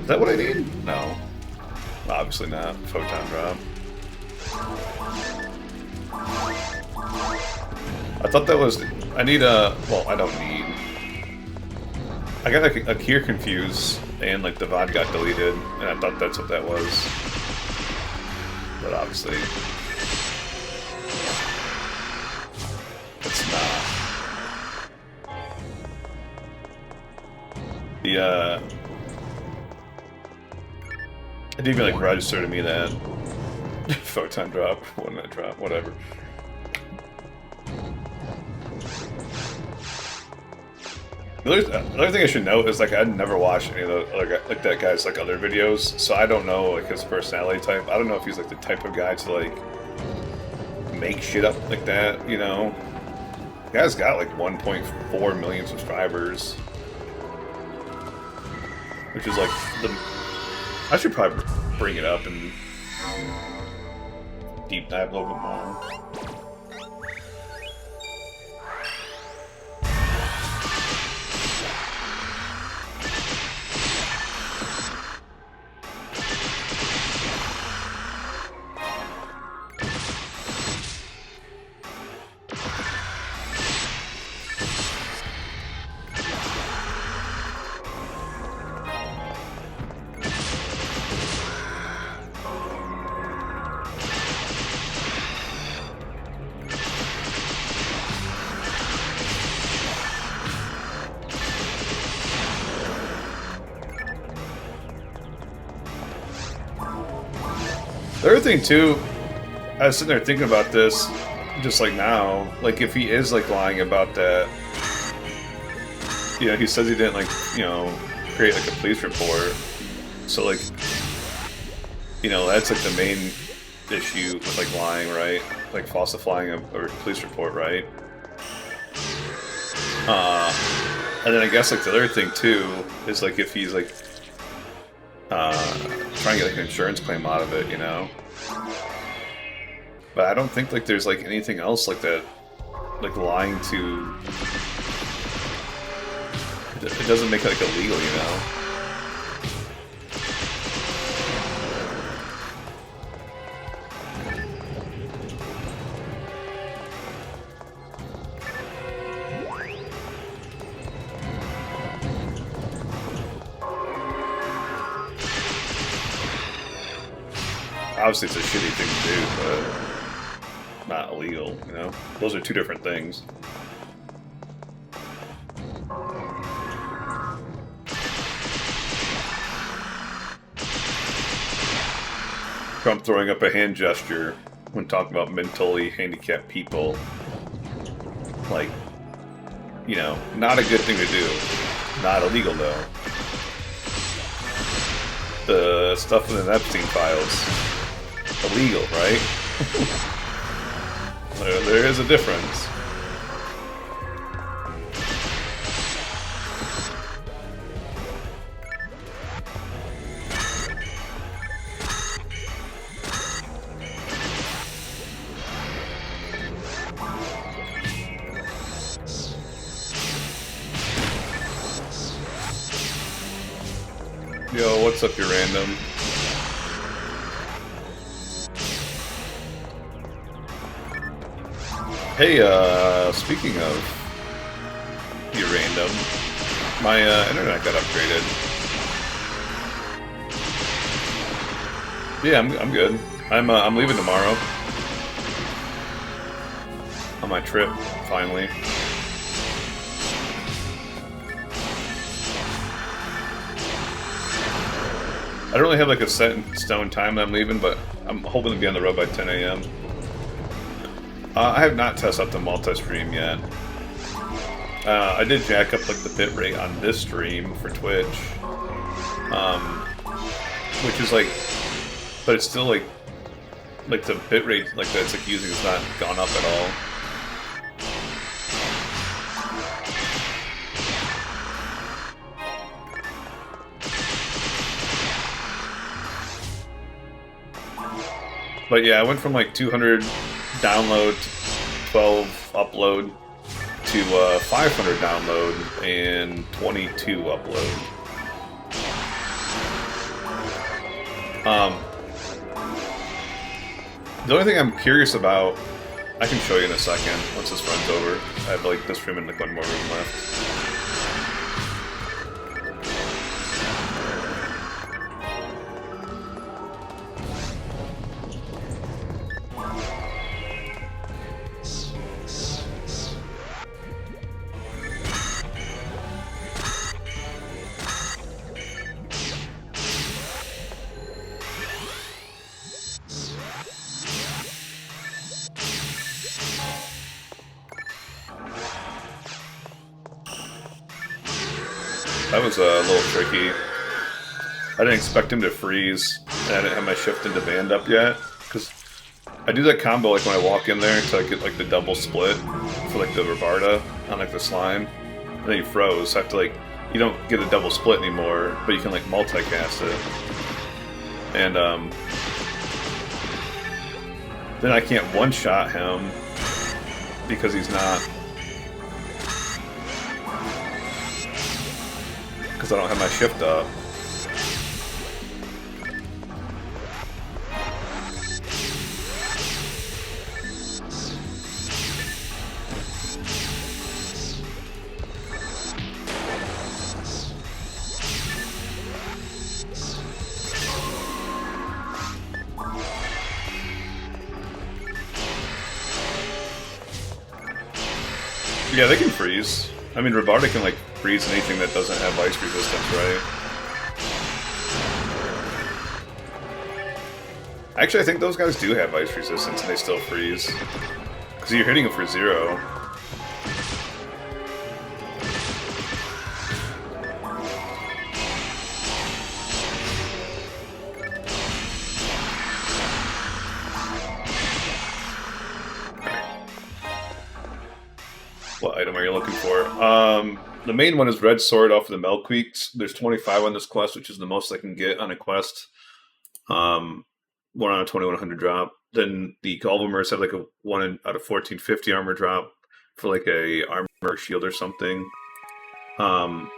Is that what I need? No. Obviously not. Photon drop. I thought that was... I need a... Well, I don't need... I got a Kier Confuse and like the VOD got deleted, and I thought that's what that was, but obviously it's not. The it didn't even like register to me that Photon drop, one that drop, whatever. The other thing I should note is like I'd never watched any of the like that guy's like other videos, so I don't know like his personality type. I don't know if he's like the type of guy to like make shit up like that, you know. The guy's got like 1.4 million subscribers, which is like the. I should probably bring it up and deep dive a little bit more. The other thing too, I was sitting there thinking about this, just like now, like if he is like lying about that, you know, he says he didn't like, you know, create like a police report, so like, you know, that's like the main issue with like lying, right? Like falsifying a police report, right? And then I guess like the other thing too is like if he's like trying to get like an insurance claim out of it, you know. But I don't think like there's like anything else like that, like lying to. It doesn't make it like illegal, you know. Obviously, it's a shitty thing to do, but not illegal, you know? Those are two different things. Trump throwing up a hand gesture when talking about mentally handicapped people. Like, you know, not a good thing to do. Not illegal, though. The stuff in the Epstein files. Illegal, right? there is a difference. Yo, what's up, you random? Hey, speaking of you random, my internet got upgraded. Yeah, I'm good. I'm leaving tomorrow on my trip finally. I don't really have like a set in stone time that I'm leaving, but I'm hoping to be on the road by 10 a.m. I have not tested out the multi-stream yet. I did jack up like the bitrate on this stream for Twitch, which is like, but it's still like the bitrate like that's like using is not gone up at all. But yeah, I went from like 200 download, 12 upload to 500 download and 22 upload. The only thing I'm curious about, I can show you in a second once this runs over. I have like this room and like one more room left. That was a little tricky. I didn't expect him to freeze, and I didn't have my shift and demand up yet, because I do that combo like when I walk in there until I get like the double split for like the Rabarda on like the slime, and then he froze. So I have to like, you don't get a double split anymore, but you can like multicast it. And then I can't one-shot him because he's not, because I don't have my shift up. Yeah, they can freeze. I mean, Rabarda can, like, freeze anything that doesn't have ice resistance, right? Actually, I think those guys do have ice resistance and they still freeze. Because you're hitting them for 0. What item are you looking for? The main one is Red Sword off of the Melqueeks. There's 25 on this quest, which is the most I can get on a quest. 1 on a 2100 drop. Then the Golvemers have like a 1 out of 1450 armor drop for like a armor or shield or something. Trying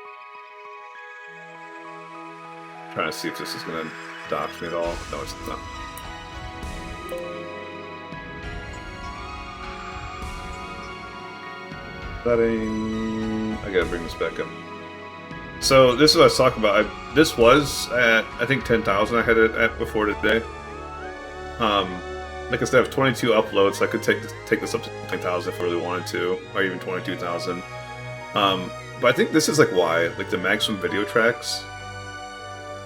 to see if this is gonna dox me at all. No, it's not. Setting. I gotta bring this back up. So this is what I was talking about. This was at I think 10,000. I had it at before today. Like I said, I have 22 uploads, so I could take this up to 10,000 if I really wanted to, or even 22,000. But I think this is like why, like the maximum video tracks.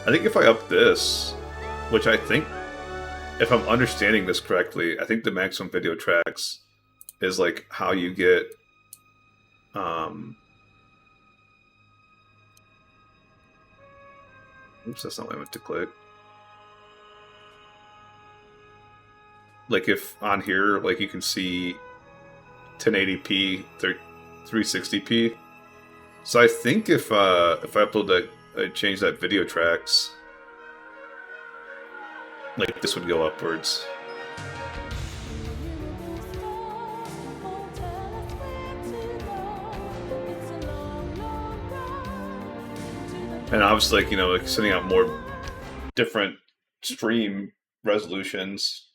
I think if I up this, which I think, if I'm understanding this correctly, I think the maximum video tracks is like how you get. Oops, that's not what I meant to click. Like if on here, like you can see 1080p, 360p. So I think if I upload that, I change that video tracks, like this would go upwards. And obviously, like, you know, like sending out more different stream resolutions.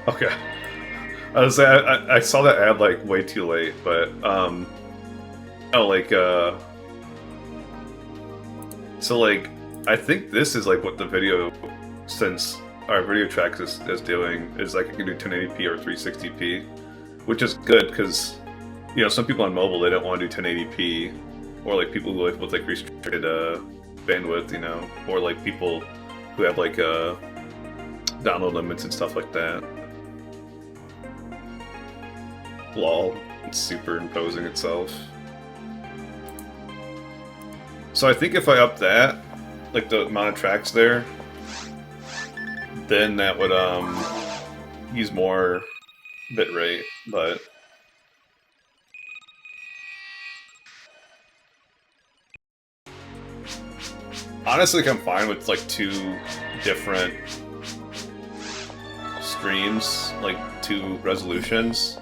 Okay. I saw that ad like way too late, but oh, like so like I think this is like what the video, since our video tracks is doing, is like I can do 1080p or 360p, which is good because, you know, some people on mobile, they don't want to do 1080p, or like people who live with like restricted bandwidth, you know, or like people who have like download limits and stuff like that. Lol, it's superimposing itself. So I think if I up that, like the amount of tracks there, then that would use more bitrate, but honestly, like, I'm fine with like 2 different streams, like 2 resolutions.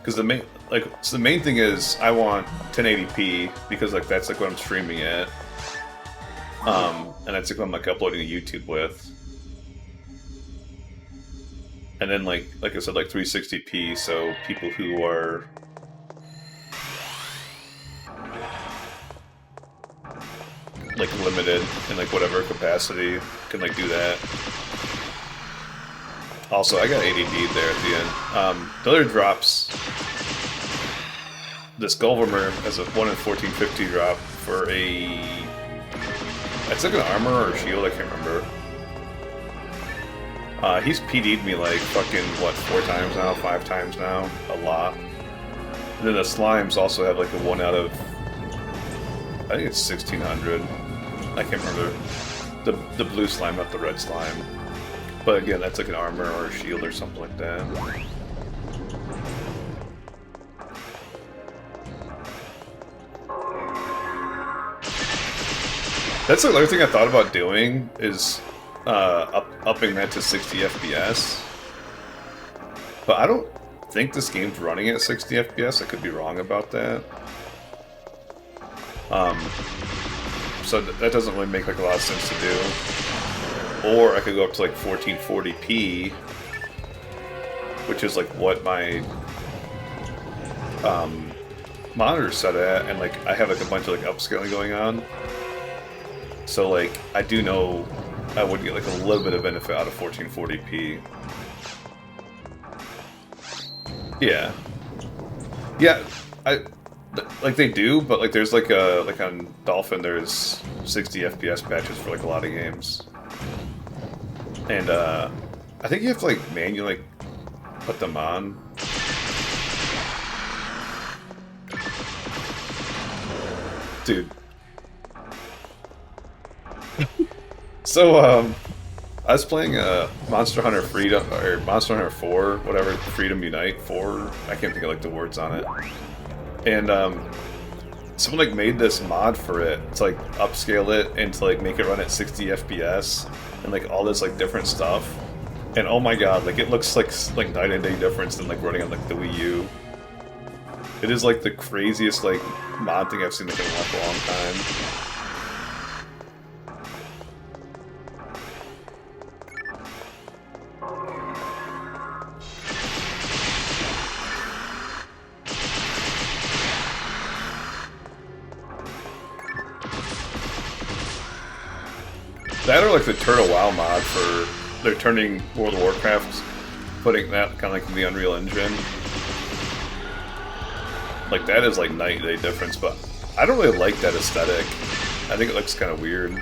Because the main thing is I want 1080p because like that's like what I'm streaming at, and that's like what I'm like uploading to YouTube with, and then like I said, like 360p, so people who are like limited in like whatever capacity can like do that. Also, I got ADD there at the end. The other drops. This Gulliver has a 1 in 1450 drop for a. It's like an armor or a shield, I can't remember. He's PD'd me like fucking, what, 4 times now, 5 times now? A lot. And then the slimes also have like a 1 out of, I think it's 1600. I can't remember. The blue slime, not the red slime. But again, that's like an armor or a shield or something like that. That's another thing I thought about doing, is upping that to 60 FPS. But I don't think this game's running at 60 FPS. I could be wrong about that. So that doesn't really make like a lot of sense to do. Or I could go up to like 1440p, which is like what my monitor's set at, and like I have like a bunch of like upscaling going on. So like I do know I would get like a little bit of benefit out of 1440p. Yeah. Yeah, like they do, but like there's like on Dolphin there's 60 FPS patches for like a lot of games. And I think you have to like manually put them on. Dude. So, I was playing Monster Hunter Freedom, or Monster Hunter 4, whatever, Freedom Unite 4, I can't think of like the words on it. And someone like made this mod for it to like upscale it and to like make it run at 60 FPS and like all this like different stuff. And oh my god, like it looks like night and day difference than like running on like the Wii U. It is like the craziest like mod thing I've seen like in a long time. That or like the Turtle WoW mod for they're turning World of Warcraft, putting that kind of like in the Unreal Engine. Like that is like night and day difference, but I don't really like that aesthetic. I think it looks kind of weird.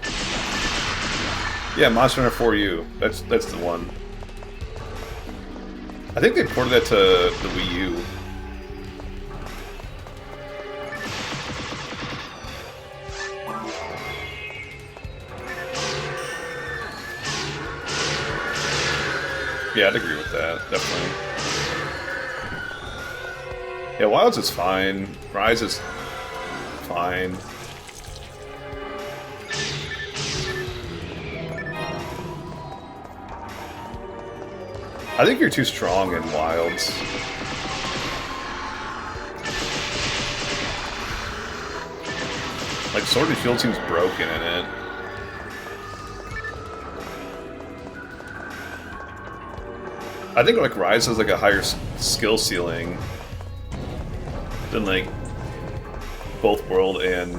Yeah, Monster Hunter 4U. That's the one. I think they ported that to the Wii U. Yeah, I'd agree with that, definitely. Yeah, Wilds is fine. Rise is fine. I think you're too strong in Wilds. Like, Sword and Shield seems broken in it. I think like Rise has like a higher skill ceiling than like both World and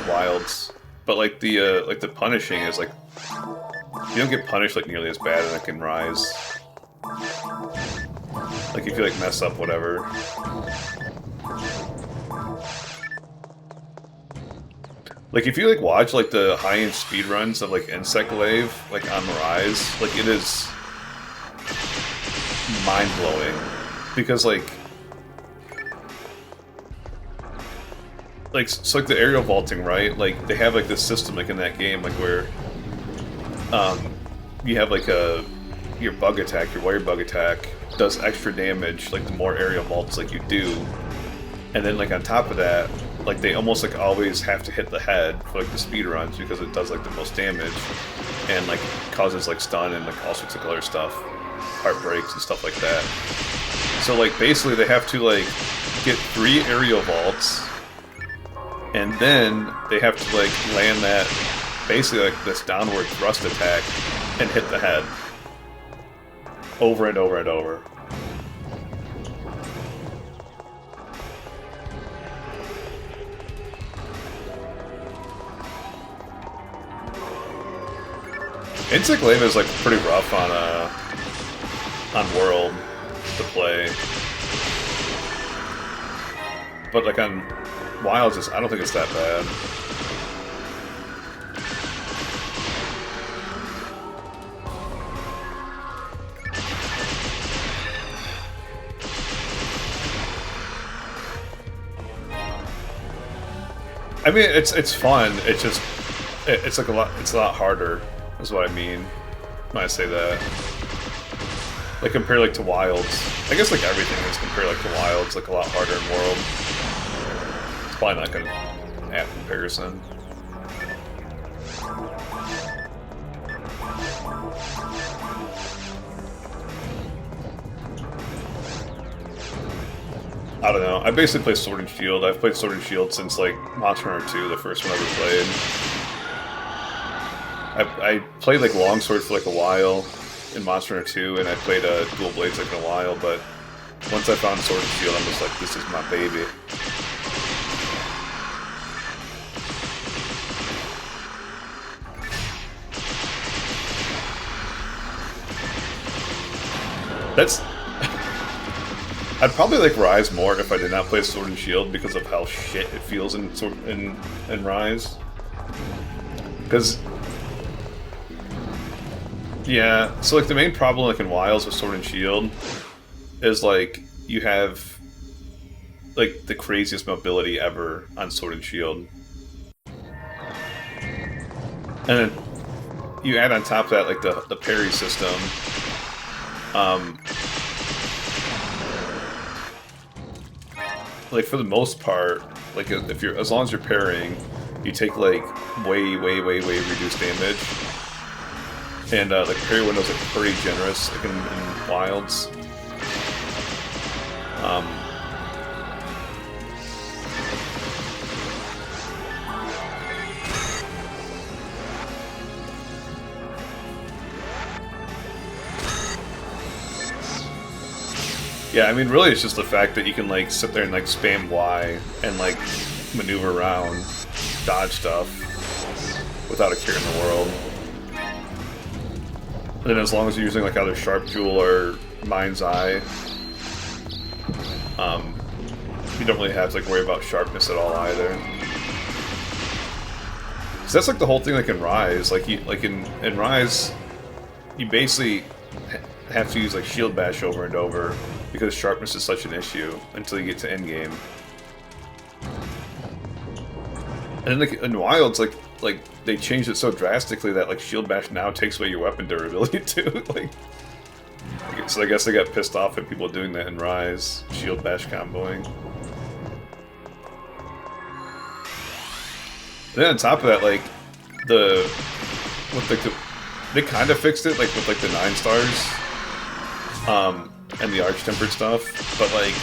Wilds, but like the punishing is like you don't get punished like nearly as bad as like in Rise. Like if you like mess up whatever. Like, if you, like, watch, like, the high-end speedruns of, like, Insect Glaive, like, on Rise, like, it is mind-blowing. Because, like, so, like, the aerial vaulting, right? Like, they have, like, this system, like, in that game, like, where, you have, like, your bug attack, your wire bug attack, does extra damage, like, the more aerial vaults, like, you do. And then, like, on top of that, like, they almost, like, always have to hit the head for, like, the speed runs because it does, like, the most damage and, like, causes, like, stun and, like, all sorts of other stuff, heart breaks and stuff like that. So, like, basically they have to, like, get 3 aerial vaults and then they have to, like, land that, basically, like, this downward thrust attack and hit the head over and over and over. Insect Glaive is like pretty rough on World to play, but like on Wilds, I don't think it's that bad. I mean, it's fun. It's just it's like a lot harder, is what I mean when I say that. Like compare like to Wilds. I guess like everything is compared like to Wilds, like a lot harder in World. It's probably not gonna add comparison. I don't know. I basically play Sword and Shield. I've played Sword and Shield since like Monster Hunter 2, the first one I ever played. I played like Longsword for like a while in Monster Hunter 2, and I played Dual Blades like in a while, but once I found Sword and Shield, I'm just like, this is my baby. That's... I'd probably like Rise more if I did not play Sword and Shield because of how shit it feels in Rise. Because... yeah, so like the main problem like in Wilds with Sword and Shield is like you have like the craziest mobility ever on Sword and Shield. And then you add on top of that like the parry system. Like for the most part, like if you're as long as you're parrying, you take like way reduced damage. And like parry window's like pretty generous like in Wilds. Yeah, I mean really it's just the fact that you can like sit there and like spam Y and like maneuver around, dodge stuff without a care in the world. And then as long as you're using like either Sharp Jewel or Mind's Eye, you don't really have to like worry about sharpness at all either. So that's like the whole thing like in Rise. Like in Rise, you basically have to use like Shield Bash over and over because sharpness is such an issue until you get to endgame. And then like in Wilds, like they changed it so drastically that like Shield Bash now takes away your weapon durability too. Like, so I guess they got pissed off at people doing that in Rise, Shield Bash comboing. And then on top of that, like they kind of fixed it like with like the 9 stars, and the Arch-Tempered stuff. But like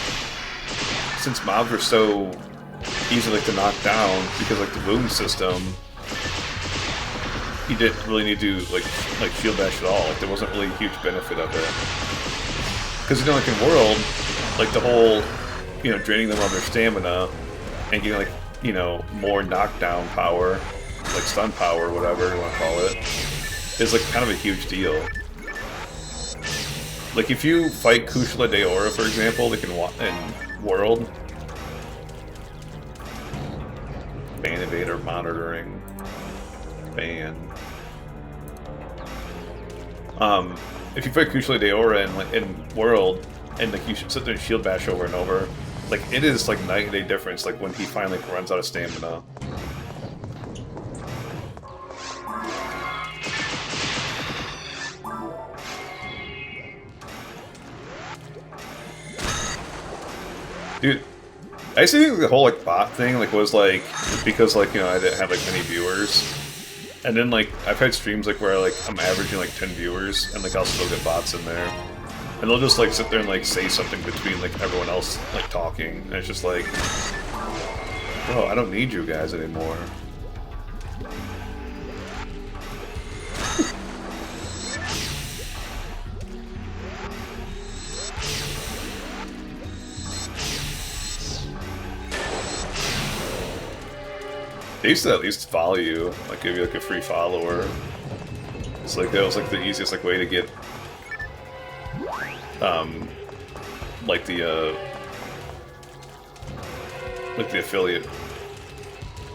since mobs are so easy like to knock down because like the boom system, you didn't really need to like Shield Bash at all. Like there wasn't really a huge benefit of it. Because you know, like in World, like the whole, you know, draining them of their stamina and getting like, you know, more knockdown power, like stun power, whatever you want to call it, is like kind of a huge deal. Like if you fight Kushala Daora, for example, like in World, ban evader monitoring, ban. If you fight Kushala Daora in World, and like you should sit there and Shield Bash over and over, like it is like night and day difference. Like when he finally runs out of stamina. Dude, I used to think the whole like bot thing like was like because like, you know, I didn't have like many viewers, and then like I've had streams like where like I'm averaging like 10 viewers and like I'll still get bots in there, and they'll just like sit there and like say something between like everyone else like talking, and it's just like, bro, I don't need you guys anymore. They used to at least follow you, like give you like a free follower. It's like that was like the easiest like way to get like the affiliate.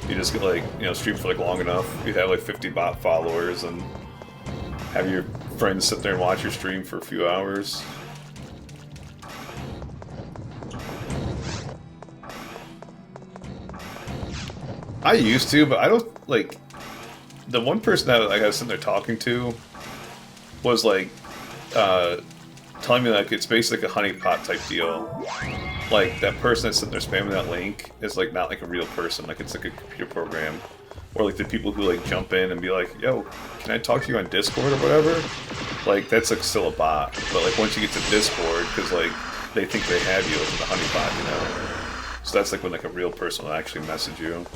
You just get like, you know, stream for like long enough, you'd have like 50 bot followers and have your friends sit there and watch your stream for a few hours. I used to, but I don't, like, the one person that I was sitting there talking to was like, telling me like it's basically like a honeypot type deal. Like, that person that's sitting there spamming that link is like not like a real person, like it's like a computer program. Or like the people who like jump in and be like, yo, can I talk to you on Discord or whatever? Like, that's like still a bot. But like once you get to Discord, because like they think they have you with the honeypot, you know? So that's like when like a real person will actually message you.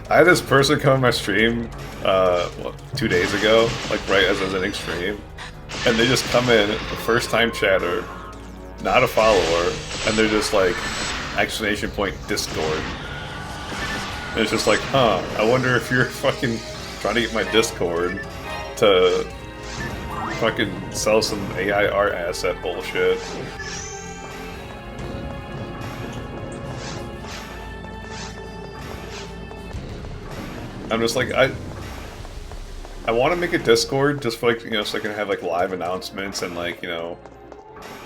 I had this person come on my stream, 2 days ago, like right as I was ending stream, and they just come in, the first time chatter, not a follower, and they're just like, exclamation point Discord. And it's just like, huh, I wonder if you're fucking trying to get my Discord to fucking sell some AI art asset bullshit. I'm just like, I want to make a Discord just for like, you know, so I can have like live announcements and like, you know,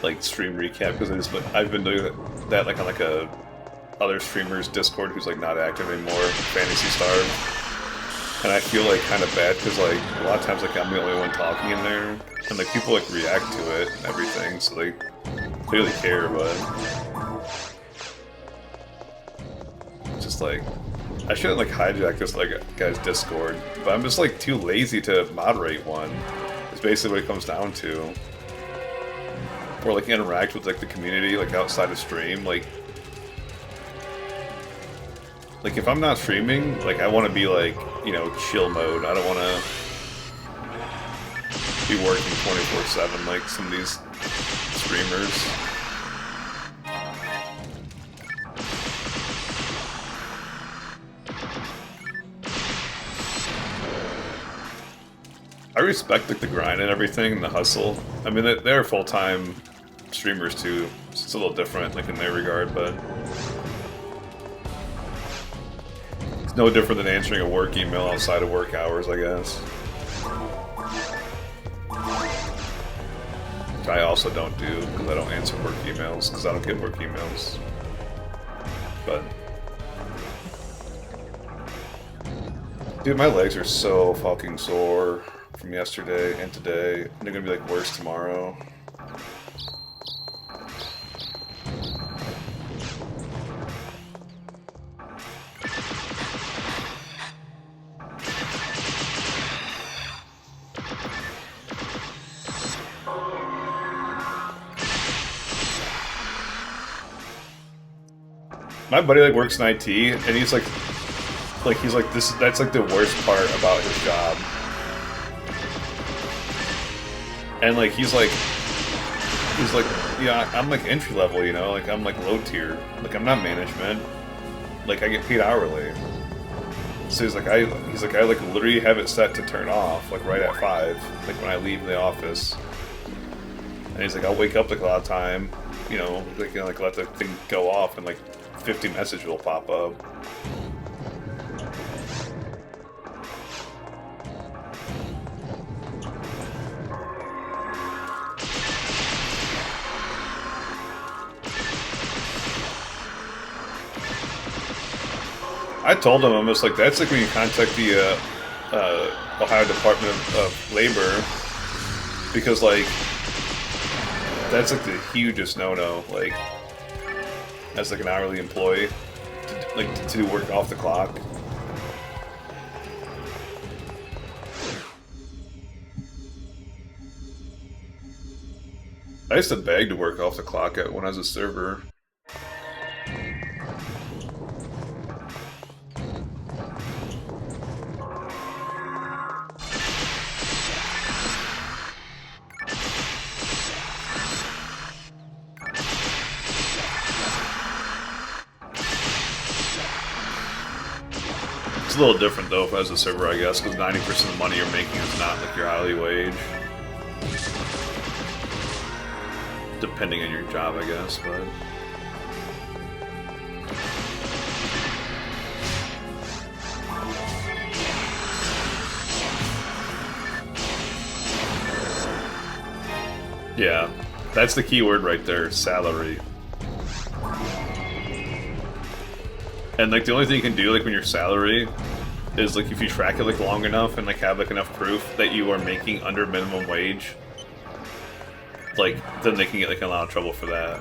like stream recap, because I've been doing that like on like a other streamers Discord who's like not active anymore, Phantasy Star, and I feel like kind of bad because like a lot of times like I'm the only one talking in there, and like people like react to it and everything, so they clearly care, but just like, I shouldn't like hijack this like guy's Discord, but I'm just like too lazy to moderate one. It's basically what it comes down to. Or like interact with like the community like outside of stream. Like if I'm not streaming, like I want to be like, you know, chill mode. I don't want to be working 24/7 like some of these streamers. I respect like the grind and everything, and the hustle. I mean, they're full-time streamers too. It's a little different, like in their regard, but it's no different than answering a work email outside of work hours, I guess. I also don't do, because I don't answer work emails, because I don't get work emails. But dude, my legs are so fucking sore from yesterday and today, and they're gonna be like worse tomorrow. My buddy like works in IT, and he's like this. That's like the worst part about his job. And like he's like, yeah, I'm like entry level, you know, like I'm like low tier, like I'm not management, like I get paid hourly. So he's like I like literally have it set to turn off like right at 5, like when I leave the office. And he's like, I'll wake up like a lot of time, you know, like let the thing go off, and like 50 messages will pop up. I told him, I'm just like, that's like when you contact the Ohio Department of Labor, because like that's like the hugest no-no, like as like an hourly employee to work off the clock. I used to beg to work off the clock when I was a server. a little different though as a server, I guess, because 90% of the money you're making is not like your hourly wage. Depending on your job, I guess, but... Yeah, that's the key word right there, salary. And like the only thing you can do like when your salary is like if you track it like long enough and like have like enough proof that you are making under minimum wage, like then they can get like in a lot of trouble for that.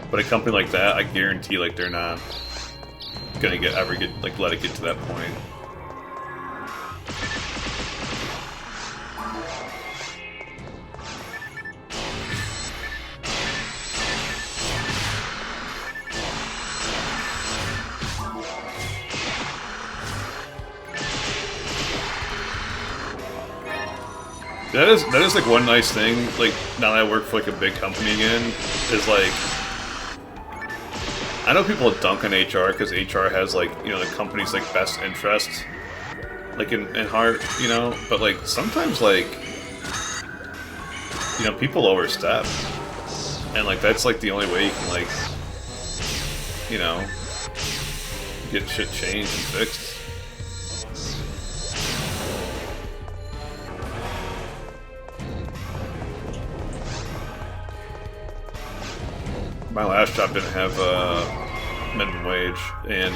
But a company like that, I guarantee like they're not gonna let it get to that point. That is like one nice thing, like now that I work for like a big company again, is like I know people dunk on HR because HR has like, you know, the company's like best interest like in heart, you know, but like sometimes like, you know, people overstep and like that's like the only way you can like, you know, get shit changed and fixed. My last job didn't have minimum wage, and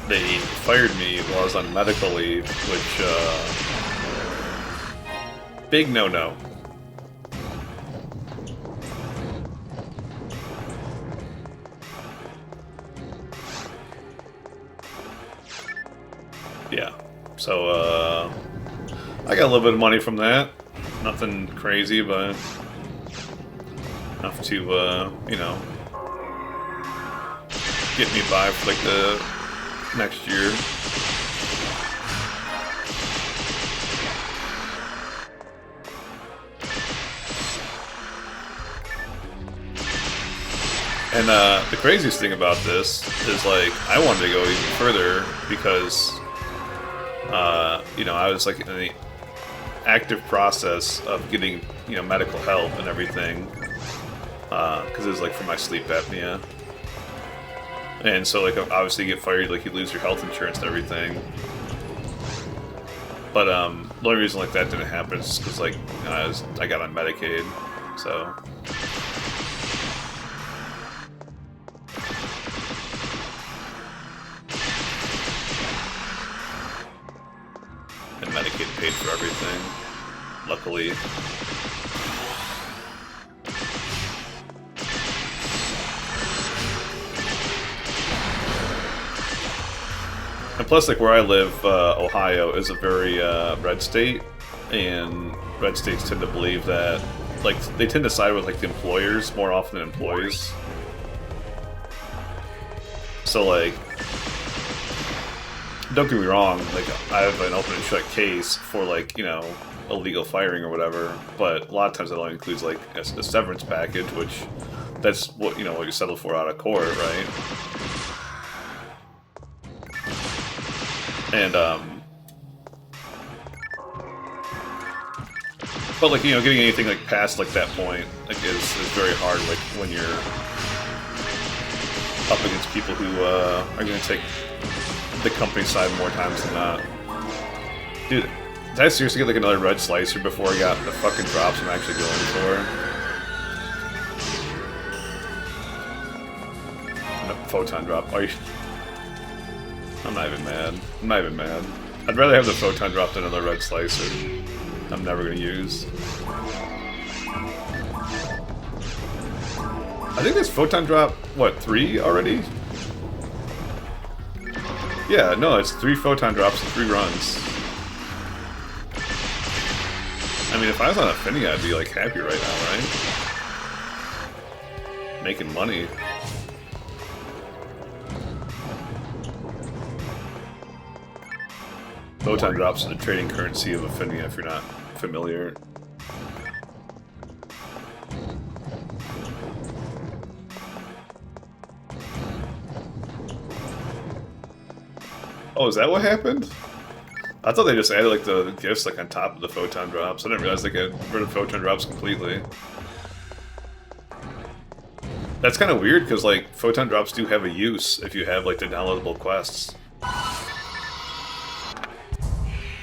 they fired me while I was on medical leave, which big no-no. Yeah, so I got a little bit of money from that. Nothing crazy, but enough to, you know, get me by for like the next year. And the craziest thing about this is like I wanted to go even further because, you know, I was like in the active process of getting, you know, medical help and everything. Because it was like for my sleep apnea, and so like obviously you get fired, like you lose your health insurance and everything. But the only reason like that didn't happen is because like you know, I got on Medicaid, so. And Medicaid paid for everything, luckily. And plus, like, where I live, Ohio is a very red state, and red states tend to believe that, like, they tend to side with, like, the employers more often than employees. So, like, don't get me wrong, like, I have an open and shut case for, like, you know, illegal firing or whatever, but a lot of times that only includes, like, a severance package, which, that's what, you know, what you settle for out of court, right? And, but, like, you know, getting anything, like, past, like, that point, like, is very hard, like, when you're up against people who, are gonna take the company side more times than not. Dude, did I seriously get, like, another red slicer before I got the fucking drops I'm actually going for? A photon drop. Are you... I'm not even mad. I'm not even mad. I'd rather have the photon drop than another red slicer. I'm never gonna use. I think this photon drop, what, 3 already? Yeah, no, it's 3 photon drops and 3 runs. I mean, if I was on Affinity, I'd be, like, happy right now, right? Making money. Photon drops are the trading currency of Affinity, if you're not familiar. Oh, is that what happened? I thought they just added like the gifts like on top of the photon drops. I didn't realize they got rid of photon drops completely. That's kind of weird because like photon drops do have a use if you have like the downloadable quests.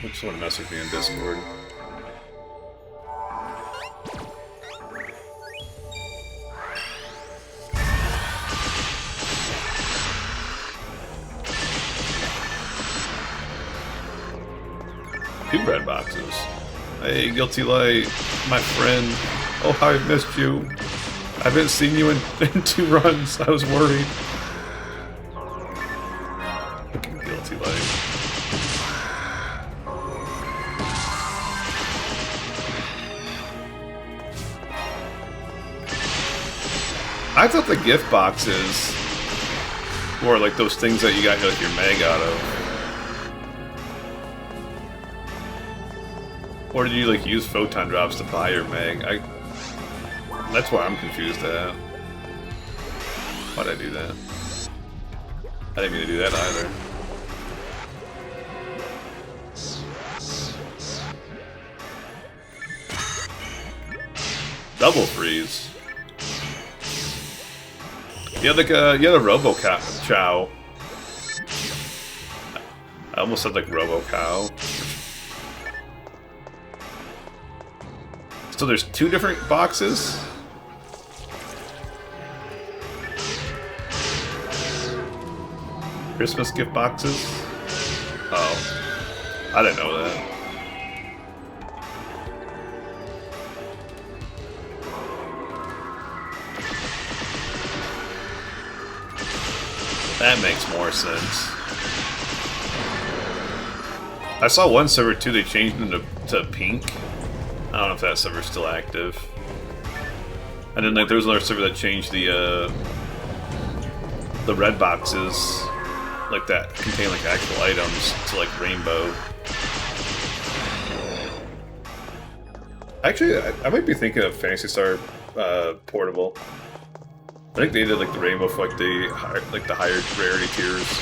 Oops, someone messaged me in Discord. Two red boxes. Hey, Guilty Light, my friend. Oh, how I've missed you. I haven't seen you in 2 runs. I was worried. Fucking Guilty Light. I thought the gift boxes were like those things that you got like your mag out of. Or did you like use photon drops to buy your mag? That's why I'm confused at. Why'd I do that? I didn't mean to do that either. Double freeze. You had like a Robo-Chow. I almost said like Robo-Cow. So there's 2 different boxes? Christmas gift boxes? Oh. I didn't know that. That makes more sense. I saw one server too, they changed them to pink. I don't know if that server's still active. And then like there was another server that changed the red boxes, like that contain like actual items, to like rainbow. Actually, I might be thinking of Phantasy Star Portable. I think they did like the rainbow for like the higher rarity tiers.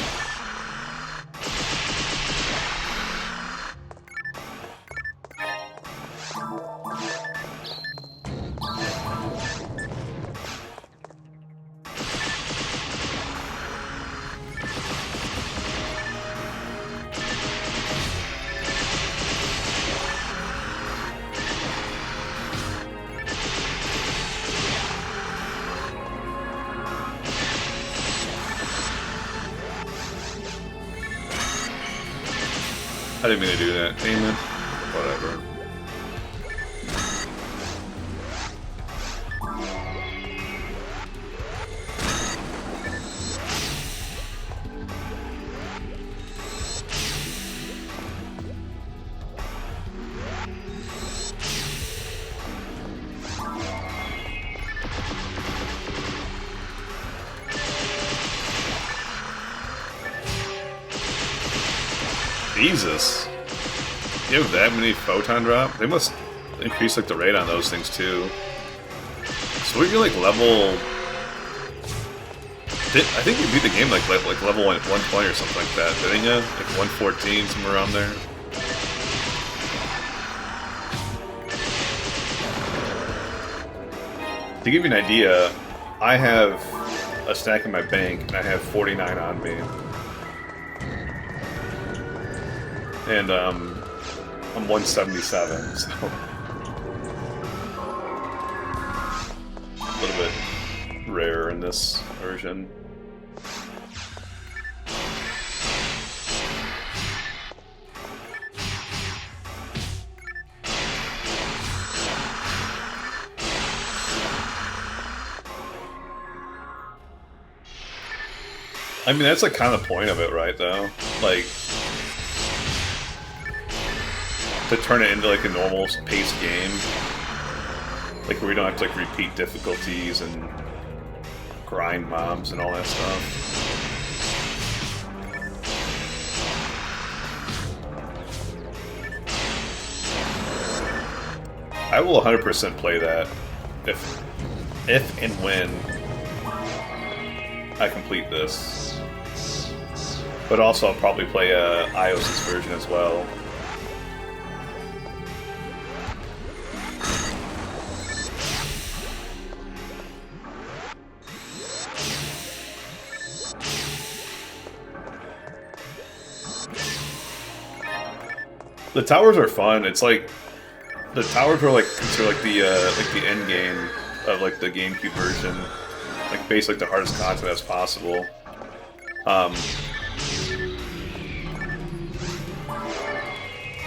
I didn't mean to do that. Damn it. Whatever. Jesus. You have that many photon drop? They must increase like the rate on those things too. So you're like level... I think you beat the game like level 120 or something like that, didn't you? Like 114, somewhere around there. To give you an idea, I have a stack in my bank and I have 49 on me. And I'm 177, so a little bit rare in this version. I mean, that's like kind of the point of it, right? Though, like, to turn it into like a normal paced game, like where we don't have to like repeat difficulties and grind mobs and all that stuff. I will 100% play that if and when I complete this. But also, I'll probably play iOS's version as well. The towers are fun. It's like the towers were like considered like the end game of like the GameCube version, like basically the hardest content as possible.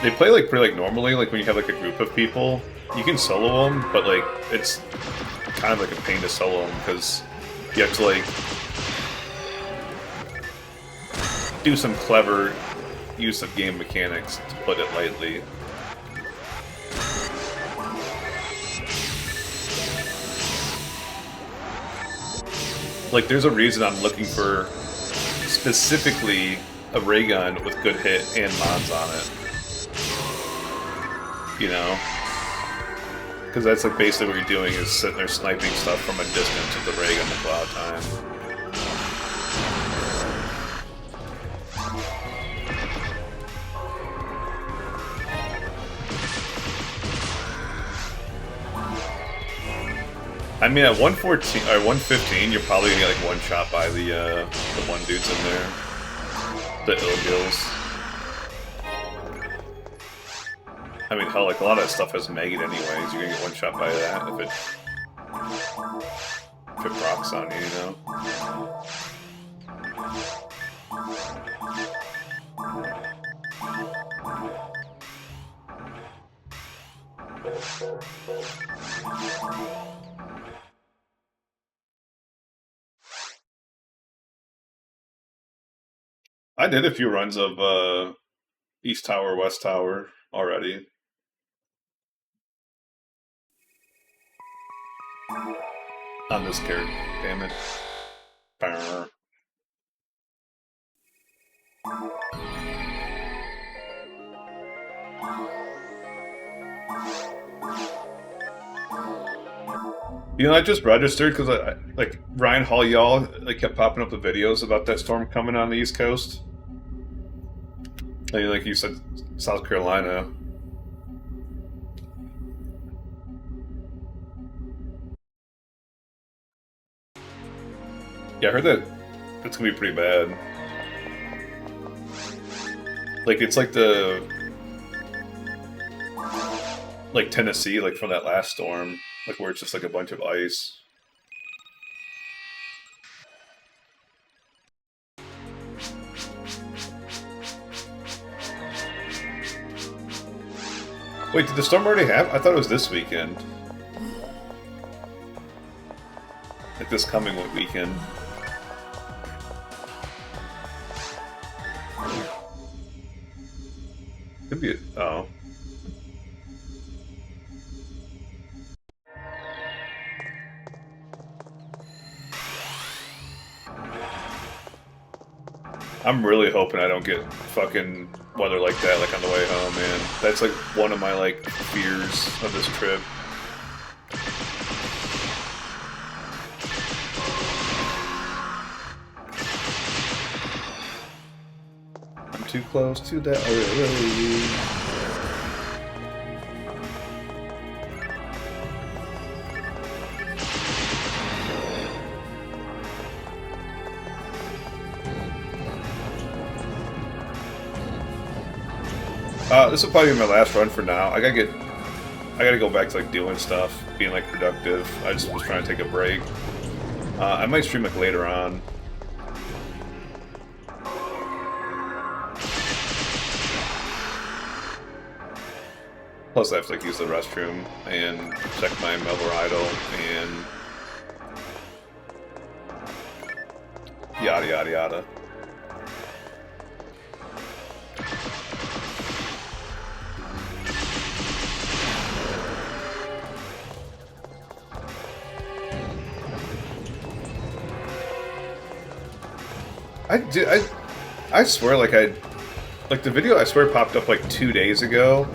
They play like pretty like normally, like when you have like a group of people, you can solo them, but like it's kind of like a pain to solo them because you have to like do some clever use of game mechanics, to put it lightly. Like, there's a reason I'm looking for specifically a ray gun with good hit and mods on it. You know? Because that's like basically what you're doing is sitting there sniping stuff from a distance with the ray gun the whole time. I mean, at 114 or 115, you're probably gonna get like one shot by the one dudes in there, the Ilgils. I mean, hell, like a lot of that stuff has Maggot anyways. You're gonna get one shot by that if it procs on you, you know. I did a few runs of East Tower, West Tower already. On this character, damn it. Brr. You know, I just registered because I like Ryan Hall, y'all like kept popping up the videos about that storm coming on the East Coast. I mean, like you said, South Carolina. Yeah, I heard that it's gonna be pretty bad. Like it's like like Tennessee, like from that last storm. Like where it's just like a bunch of ice. Wait, did the storm already happen? I thought it was this weekend. Like this coming weekend. Could be. Oh. I'm really hoping I don't get fucking weather like that, like on the way home, man. That's like one of my like fears of this trip. I'm too close to that already. This will probably be my last run for now. I gotta go back to like doing stuff, being like productive. I just was trying to take a break. I might stream like later on. Plus I have to like use the restroom and check my Melbourne Idol and yada yada yada. I swear, like the video I swear popped up like 2 days ago.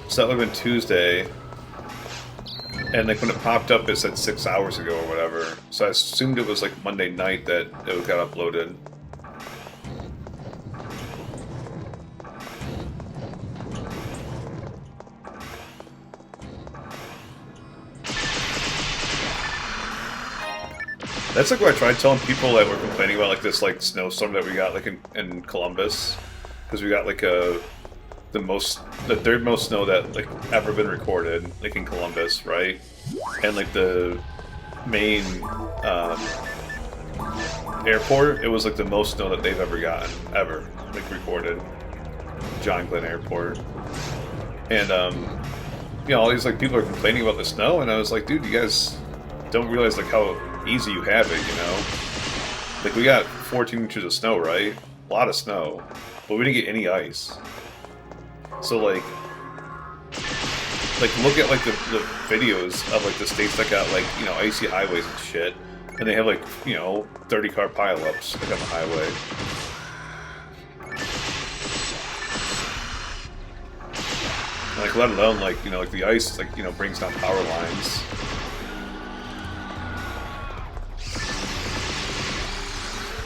So that would have been Tuesday. And like when it popped up, it said 6 hours ago or whatever. So I assumed it was like Monday night that it got uploaded. That's like what I tried telling people that were complaining about like this like snowstorm that we got like in Columbus, because we got like the third most snow that like ever been recorded like in Columbus, right? And like the main airport, it was like the most snow that they've ever gotten ever like recorded. John Glenn Airport, and you know all these like people are complaining about the snow, and I was like, dude, you guys don't realize like how easy you have it, you know? Like, we got 14 inches of snow, right? A lot of snow. But we didn't get any ice. So, like look at, like, the videos of, like, the states that got, like, you know, icy highways and shit. And they have, like, you know, 30-car pileups, like, on the highway. Like, let alone, like, you know, like, the ice, like, you know, brings down power lines.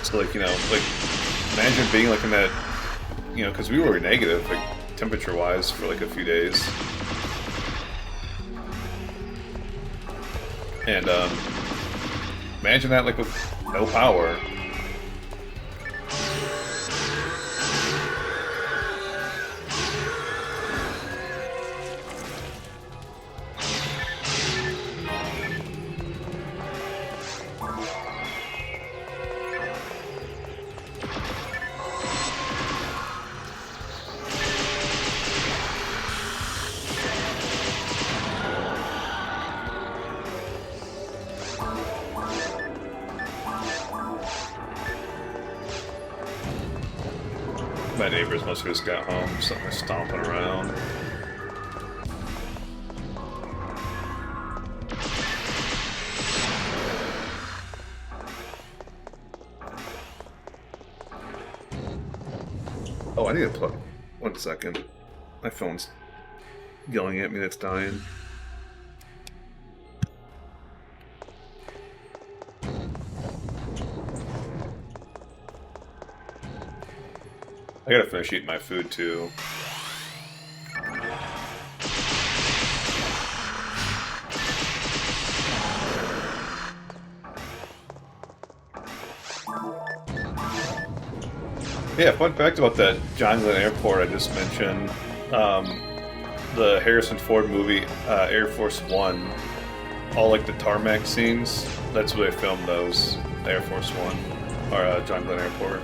So, like, you know, like, imagine being, like, in that, you know, because we were negative, like, temperature-wise for, like, a few days. And, imagine that, like, with no power. My neighbors must have just got home, so they're stomping around. Oh, I need to plug. 1 second. My phone's yelling at me that's dying. I gotta finish eating my food too. Yeah, fun fact about that John Glenn Airport I just mentioned. The Harrison Ford movie, Air Force One, all like the tarmac scenes, that's where they filmed those, Air Force One, or John Glenn Airport.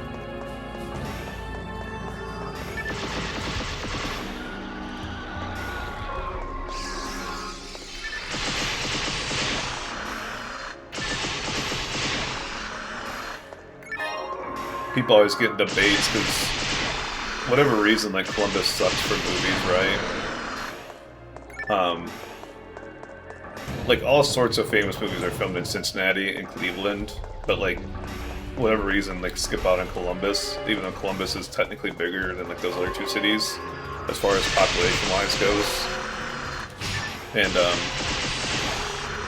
People always get in debates because, whatever reason, like, Columbus sucks for movies, right? Like, all sorts of famous movies are filmed in Cincinnati and Cleveland, but, like, whatever reason, like, skip out on Columbus, even though Columbus is technically bigger than, like, those other two cities, as far as population-wise goes. And,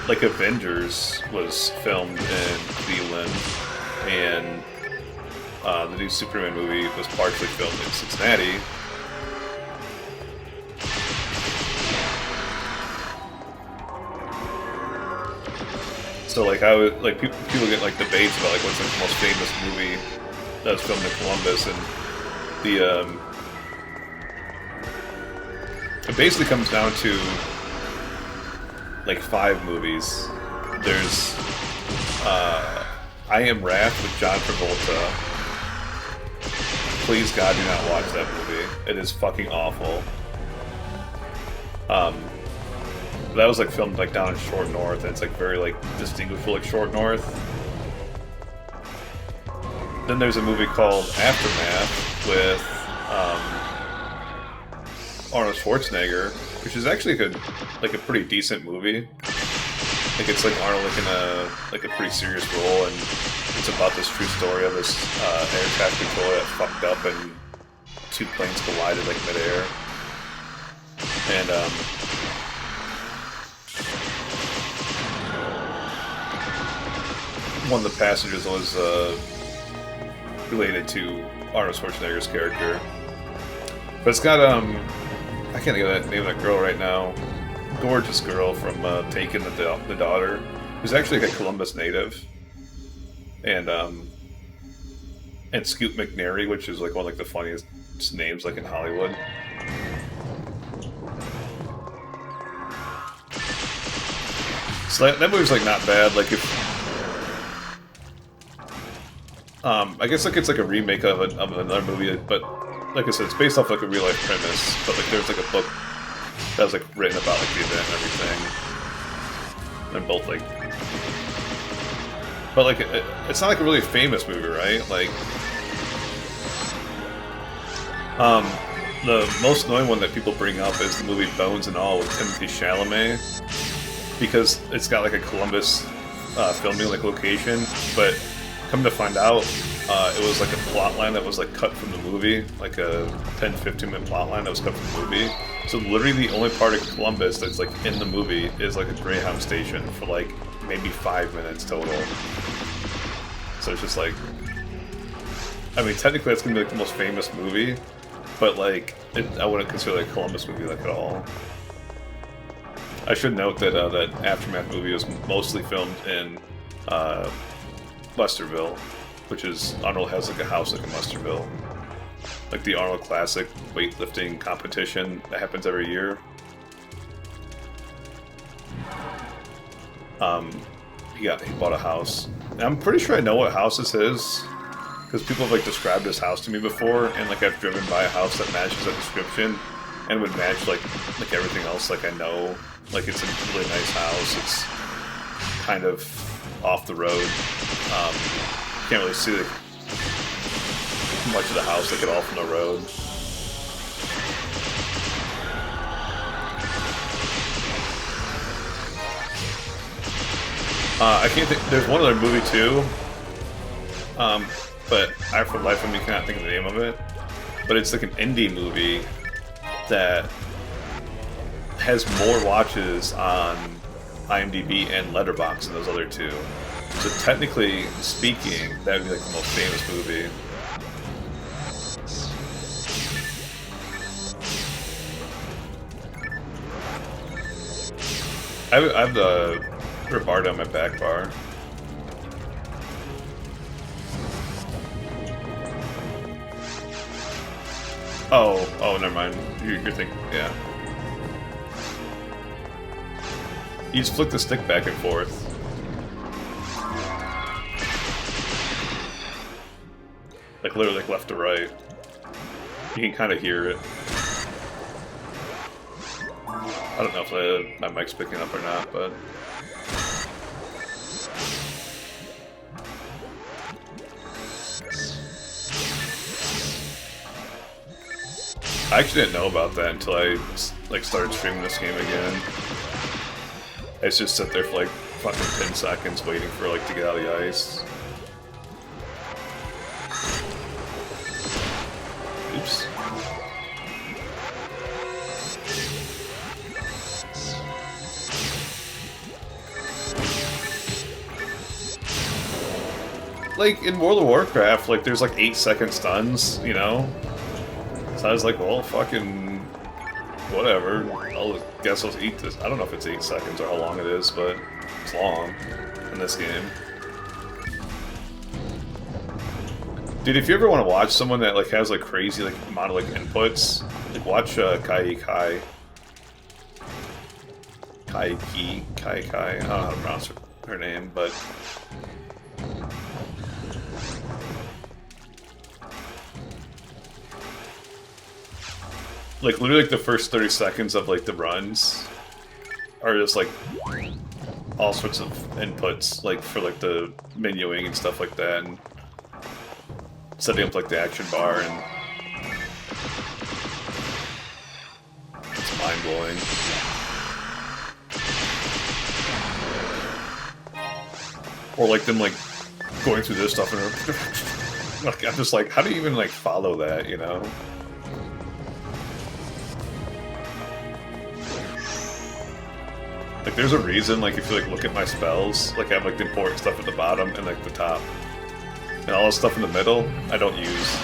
like, Avengers was filmed in Cleveland, and the new Superman movie was partially filmed in Cincinnati. So like people get like debates about like what's like the most famous movie that was filmed in Columbus, and it basically comes down to like 5 movies. There's I Am Wrath with John Travolta. Please God, do not watch that movie. It is fucking awful. That was like filmed like down in Short North, and it's like very like distinguishable like Short North. Then there's a movie called Aftermath with Arnold Schwarzenegger, which is actually like a pretty decent movie. Like it's like Arnold like in a pretty serious role, and it's about this true story of this air traffic controller that fucked up and 2 planes collided like midair. And one of the passengers was related to Arnold Schwarzenegger's character. But it's got, I can't think of that name of that girl right now. Gorgeous girl from Taken, the daughter, who's actually like a Columbus native. And Scoot McNairy, which is like one of like the funniest names like in Hollywood. So that movie's like not bad. Like if I guess like it's like a remake of another movie, but like I said, it's based off like a real life premise. But like there's like a book that was like written about like the event and everything. They're both like, but like it's not like a really famous movie, right? Like the most annoying one that people bring up is the movie Bones and All with Timothée Chalamet, because it's got like a Columbus filming like location, but come to find out, it was like a plot line that was like cut from the movie, like a 10-15 minute plot line that was cut from the movie. So literally the only part of Columbus that's like in the movie is like a Greyhound station for like maybe 5 minutes total. So it's just like, I mean, technically that's gonna be like the most famous movie, but like I wouldn't consider like a Columbus movie like at all. I should note that that Aftermath movie was mostly filmed in Westerville, which is, Arnold has like a house like in Westerville. Like the Arnold Classic weightlifting competition that happens every year. He bought a house. And I'm pretty sure I know what house this is, because people have like described this house to me before, and like I've driven by a house that matches that description, and would match like everything else. Like I know, like it's a really nice house. It's kind of off the road. Can't really see like much of the house like at all from the road. I can't think. There's one other movie too, but I for the life of me cannot think of the name of it. But it's like an indie movie that has more watches on IMDb and Letterboxd than those other two. So technically speaking, that would be like the most famous movie. I have the Ribardo on my back bar. Oh, never mind. You're thinking, yeah. You just flick the stick back and forth. Like literally like left to right. You can kind of hear it. I don't know if my mic's picking up or not, but... I actually didn't know about that until I like started streaming this game again. I just sit there for like fucking 10 seconds waiting for like to get out of the ice. Oops. Like in World of Warcraft, like there's like 8-second stuns, you know? So I was like, well, fucking whatever. I guess I'll eat this. I don't know if it's 8 seconds or how long it is, but it's long in this game. Dude, if you ever want to watch someone that like has like crazy like amount of like inputs, like watch Kai. I don't know how to pronounce her name, but like literally like the first 30 seconds of like the runs are just like all sorts of inputs like for like the menuing and stuff like that, and setting up like the action bar, and it's mind-blowing. Or like them like going through this stuff and like I'm just like, how do you even like follow that, you know? Like, there's a reason, like, if you, like, look at my spells, like, I have, like, the important stuff at the bottom and, like, the top. And all the stuff in the middle, I don't use.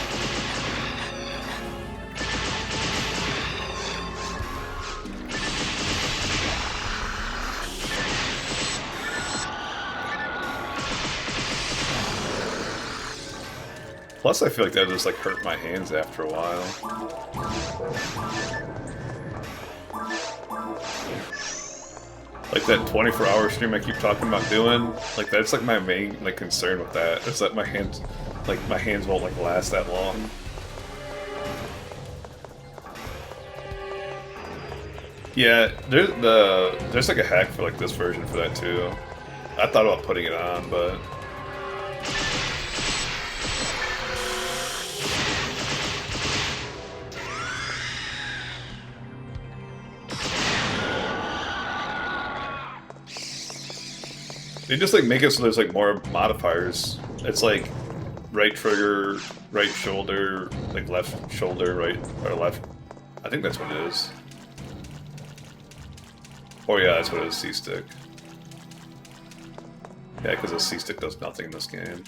Plus, I feel like that just, like, hurt my hands after a while. Like that 24-hour stream I keep talking about doing, like that's like my main like concern with that. Is that my hands won't like last that long. Yeah, there's like a hack for like this version for that too. I thought about putting it on, but they just like make it so there's like more modifiers. It's like right trigger, right shoulder, like left shoulder, right or left. I think that's what it is. Oh yeah, that's what it is, C-stick. Yeah, because the C-stick does nothing in this game.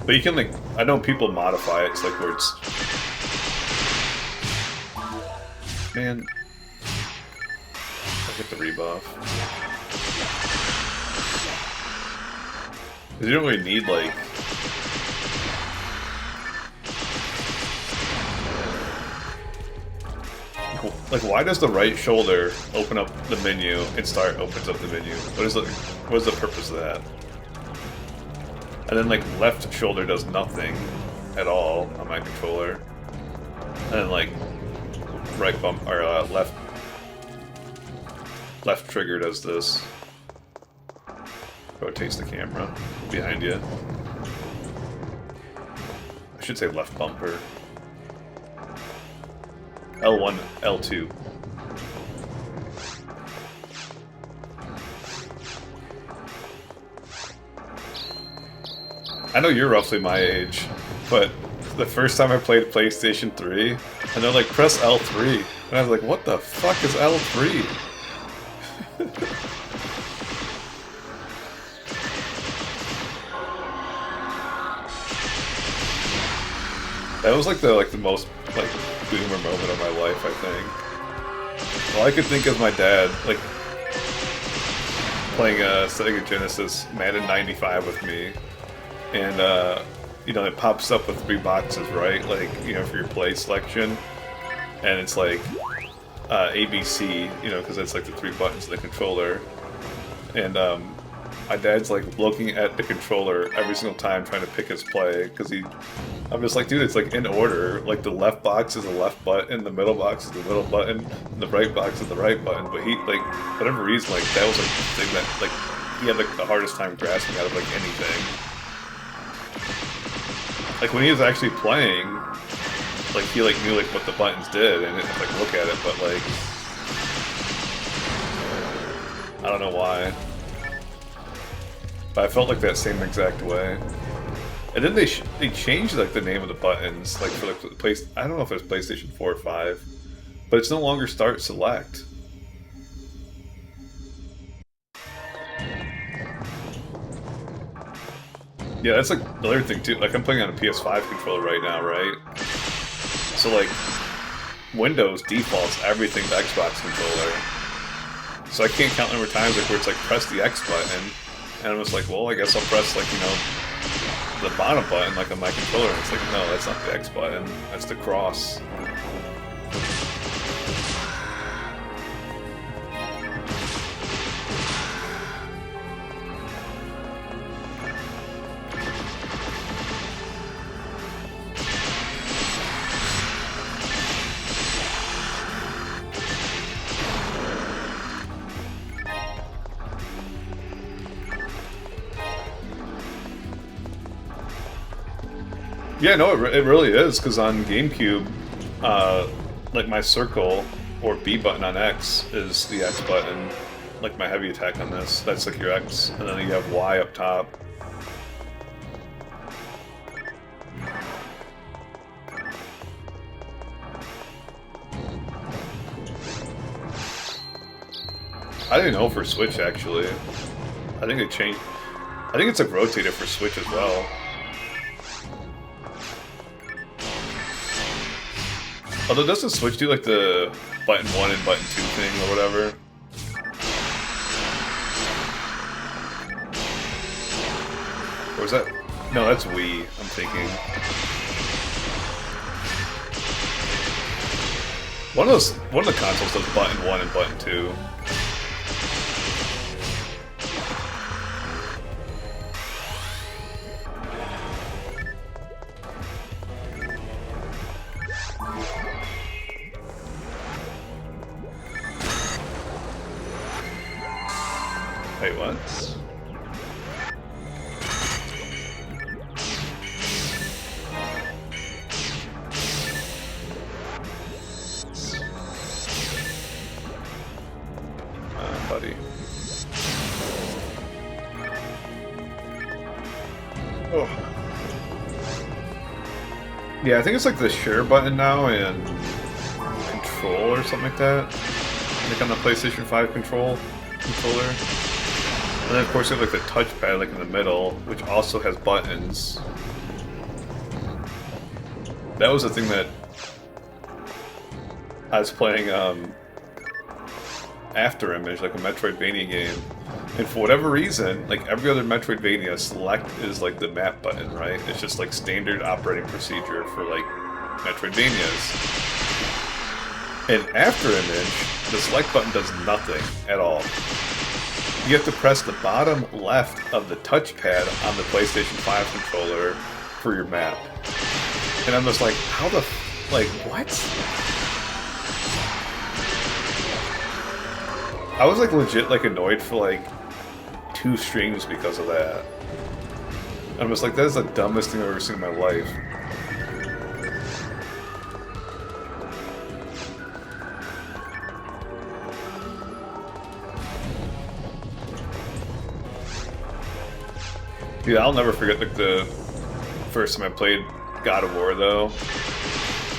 But you can like, I know people modify it, it's like where it's... Man... Get the rebuff. Because you don't really need, like... Like, why does the right shoulder open up the menu and start opens up the menu? What is the purpose of that? And then, like, left shoulder does nothing at all on my controller. And then, like, right bump, or left trigger does this. Rotates the camera behind you. I should say left bumper. L1, L2. I know you're roughly my age, but the first time I played PlayStation 3, and they're like, press L3. And I was like, what the fuck is L3? That was like the most like boomer moment of my life, I think. All I could think of my dad like playing Sega Genesis Madden 95 with me, and you know, it pops up with 3 boxes, right? Like, you know, for your play selection, and it's like ABC, you know, because it's like the 3 buttons of the controller, and my dad's like looking at the controller every single time trying to pick his play, because I'm just like, dude, it's like in order, like the left box is the left button, the middle box is the middle button, and the right box is the right button, but he, like, for whatever reason, like, that was like the thing that, like, he had like the hardest time grasping out of like anything. Like when he was actually playing, like he like knew like what the buttons did and didn't like look at it, but like I don't know why. But I felt like that same exact way. And then they changed like the name of the buttons, like for like the place. I don't know if it's PlayStation 4 or 5, but it's no longer start select. Yeah, that's like the other thing too. Like I'm playing on a PS5 controller right now, right? So like Windows defaults everything to Xbox controller. So I can't count the number of times like where it's like press the X button, and I was like, well, I guess I'll press like, you know, the bottom button like on my controller. And it's like, no, that's not the X button. That's the cross. Yeah, no, it really is, because on GameCube, like my circle or B button on X is the X button, like my heavy attack on this, that's like your X, and then you have Y up top. I didn't know for Switch actually. I think it changed. I think it's like rotated for Switch as well. Although doesn't Switch do like the button 1 and button 2 thing or whatever? Or is that... No, that's Wii, I'm thinking. One of the consoles does button 1 and button 2. Wait, what? Buddy. Oh. Yeah, I think it's like the share button now and control or something like that. Like on the PlayStation 5 controller. And then of course you have like the touchpad like in the middle, which also has buttons. That was the thing that I was playing After Image, like a Metroidvania game. And for whatever reason, like every other Metroidvania, select is like the map button, right? It's just like standard operating procedure for like Metroidvanias. And After Image, the select button does nothing at all. You have to press the bottom left of the touchpad on the PlayStation 5 controller for your map. And I'm just like, how the like, what? I was like legit like annoyed for like 2 streams because of that. I'm just like, that is the dumbest thing I've ever seen in my life. Dude, I'll never forget like the first time I played God of War though.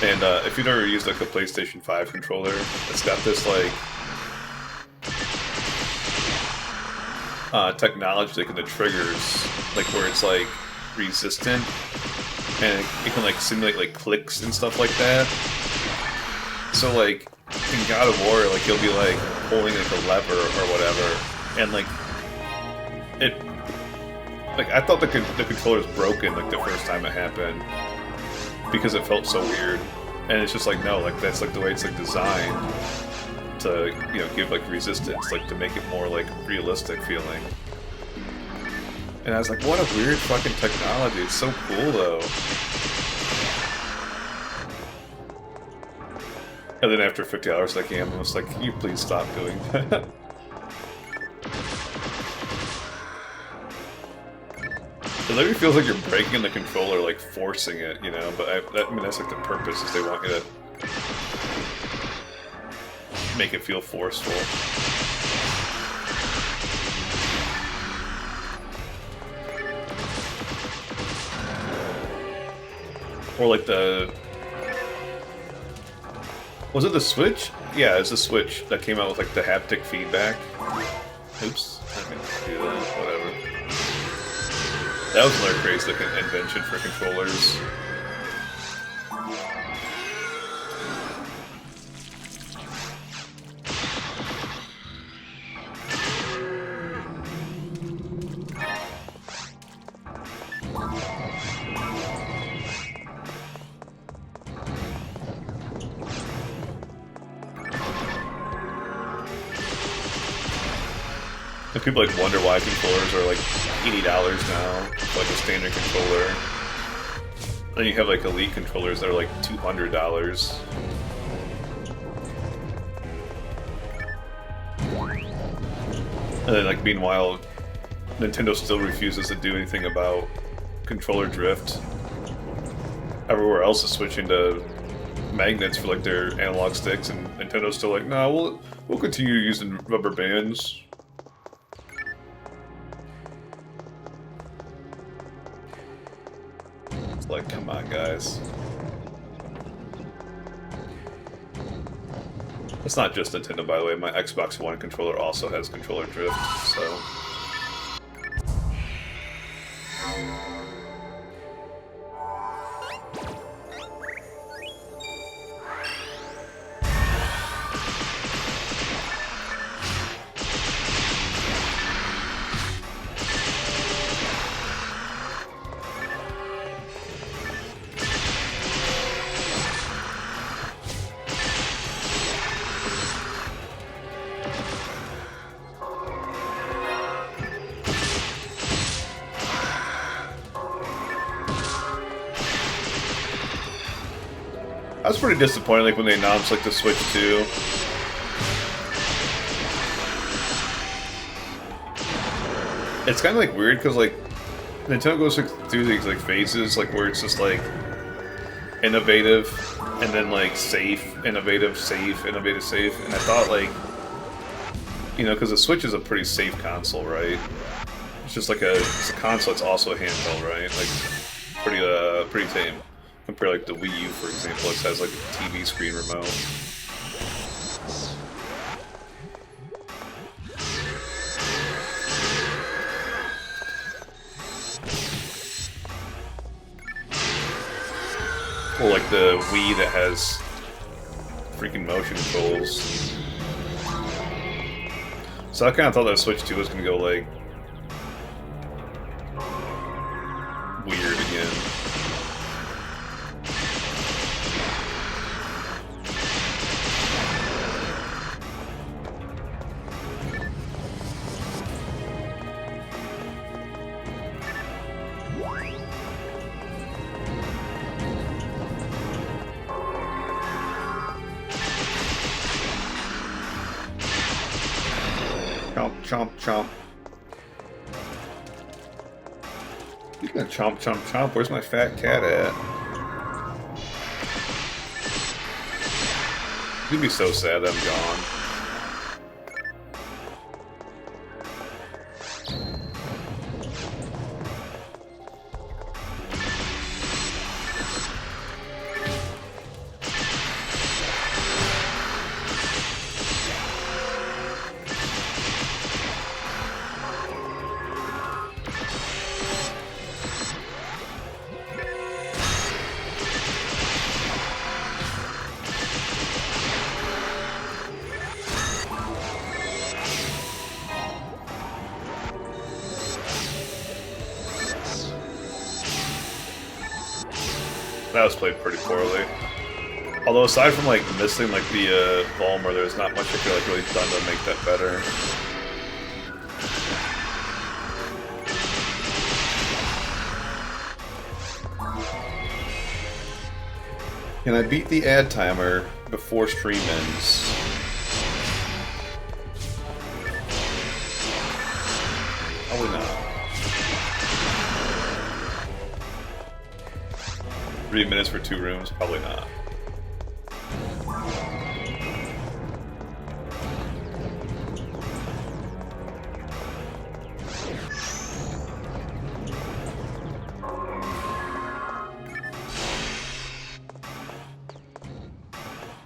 And if you've ever used like a PlayStation 5 controller, it's got this like technology like in the triggers, like where it's like resistant and it can like simulate like clicks and stuff like that. So like in God of War, like you'll be like pulling like a lever or whatever, and like it, like I thought the controller's broken like the first time it happened because it felt so weird, and it's just like no, like that's like the way it's like designed to, you know, give like resistance, like to make it more like realistic feeling. And I was like, what a weird fucking technology. It's so cool though. And then after 50 hours of the game, I was like, can you please stop doing that? It literally feels like you're breaking the controller, like forcing it, you know, but I mean, that's like the purpose, is they want you to make it feel forceful. Or like the... Was it the Switch? Yeah, it's the Switch that came out with like the haptic feedback. Oops, I didn't do that, whatever. That was another crazy like an invention for controllers. And people like wonder why controllers are like $80 now, like a standard controller. Then you have like elite controllers that are like $200. And then like meanwhile, Nintendo still refuses to do anything about controller drift. Everywhere else is switching to magnets for like their analog sticks, and Nintendo's still like, nah, we'll continue using rubber bands. Like, come on, guys. It's not just Nintendo, by the way. My Xbox One controller also has controller drift, so... I was pretty disappointed like when they announced like the Switch 2. It's kind of like weird because like Nintendo goes through these like phases like where it's just like innovative and then like safe, innovative, safe, innovative, safe. And I thought like, you know, because the Switch is a pretty safe console, right? It's just like it's a console. It's also a handheld, right? Like pretty tame. Compare like the Wii U, for example, it has like a TV screen remote. Or like the Wii that has freaking motion controls. So I kind of thought that Switch 2 was going to go like weird again. Chomp, chomp. Speaking of chomp, chomp, chomp, where's my fat cat at? You'd be so sad that I'm gone. That was played pretty poorly. Although aside from like missing like the Volmer, there's not much I feel like really done to make that better. Can I beat the ad timer before stream ends? Probably not. 3 minutes for 2 rooms? Probably not.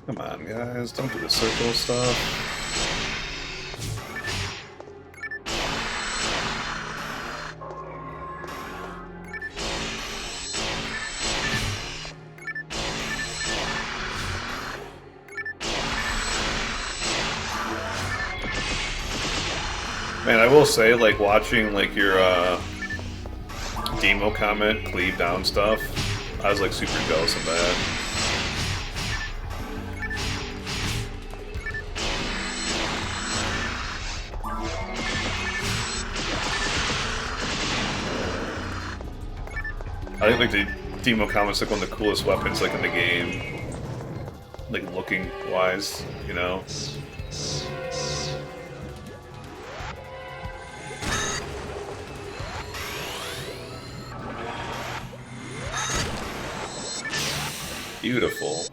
Come on, guys, don't do the circle stuff. Man, I will say, like, watching, like, your, Demo comment cleave down stuff, I was, like, super jealous of that. I think, like, the Demo comment's, like, one of the coolest weapons, like, in the game. Like, looking-wise, you know? Beautiful.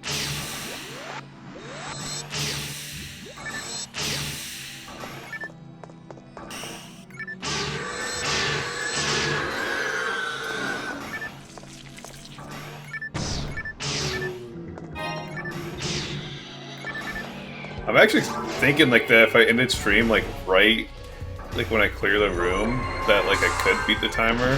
I'm actually thinking like that if I ended stream like right, like when I clear the room, that like I could beat the timer.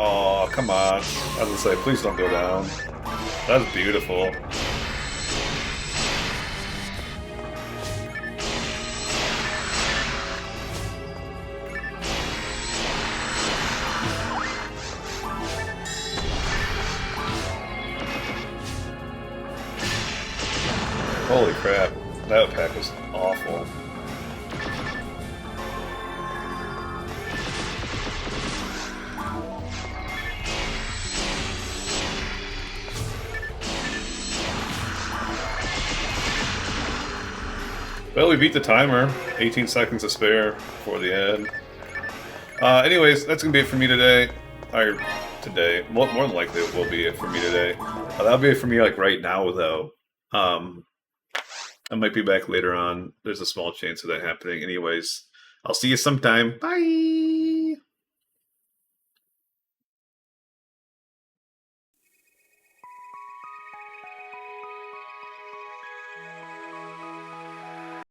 Oh, come on. I was gonna say, please don't go down. That's beautiful. Holy crap. That pack was awful. Well, we beat the timer. 18 seconds to spare before the end. Anyways, that's gonna be it for me today. Or today. More than likely it will be it for me today. That'll be it for me like right now though. I might be back later on. There's a small chance of that happening. Anyways, I'll see you sometime. Bye!